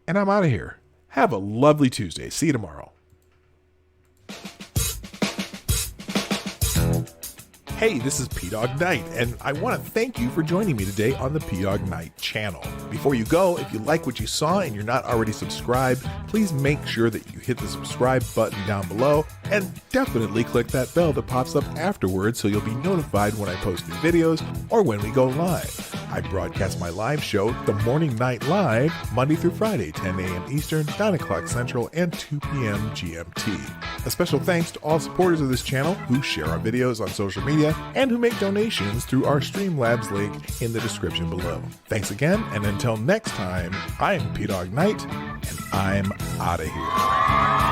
Speaker 1: and I'm out of here. Have a lovely Tuesday. See you tomorrow. Hey, this is P-Dog Knight, and I want to thank you for joining me today on the P-Dog Knight channel. Before you go, if you like what you saw and you're not already subscribed, please make sure that you hit the subscribe button down below, and definitely click that bell that pops up afterwards so you'll be notified when I post new videos or when we go live. I broadcast my live show, The Morning Night Live, Monday through Friday, 10 a.m. Eastern, 9 o'clock Central, and 2 p.m. GMT. A special thanks to all supporters of this channel who share our videos on social media and who make donations through our Streamlabs link in the description below. Thanks again, and until next time, I'm P-Dog Knight, and I'm out of here.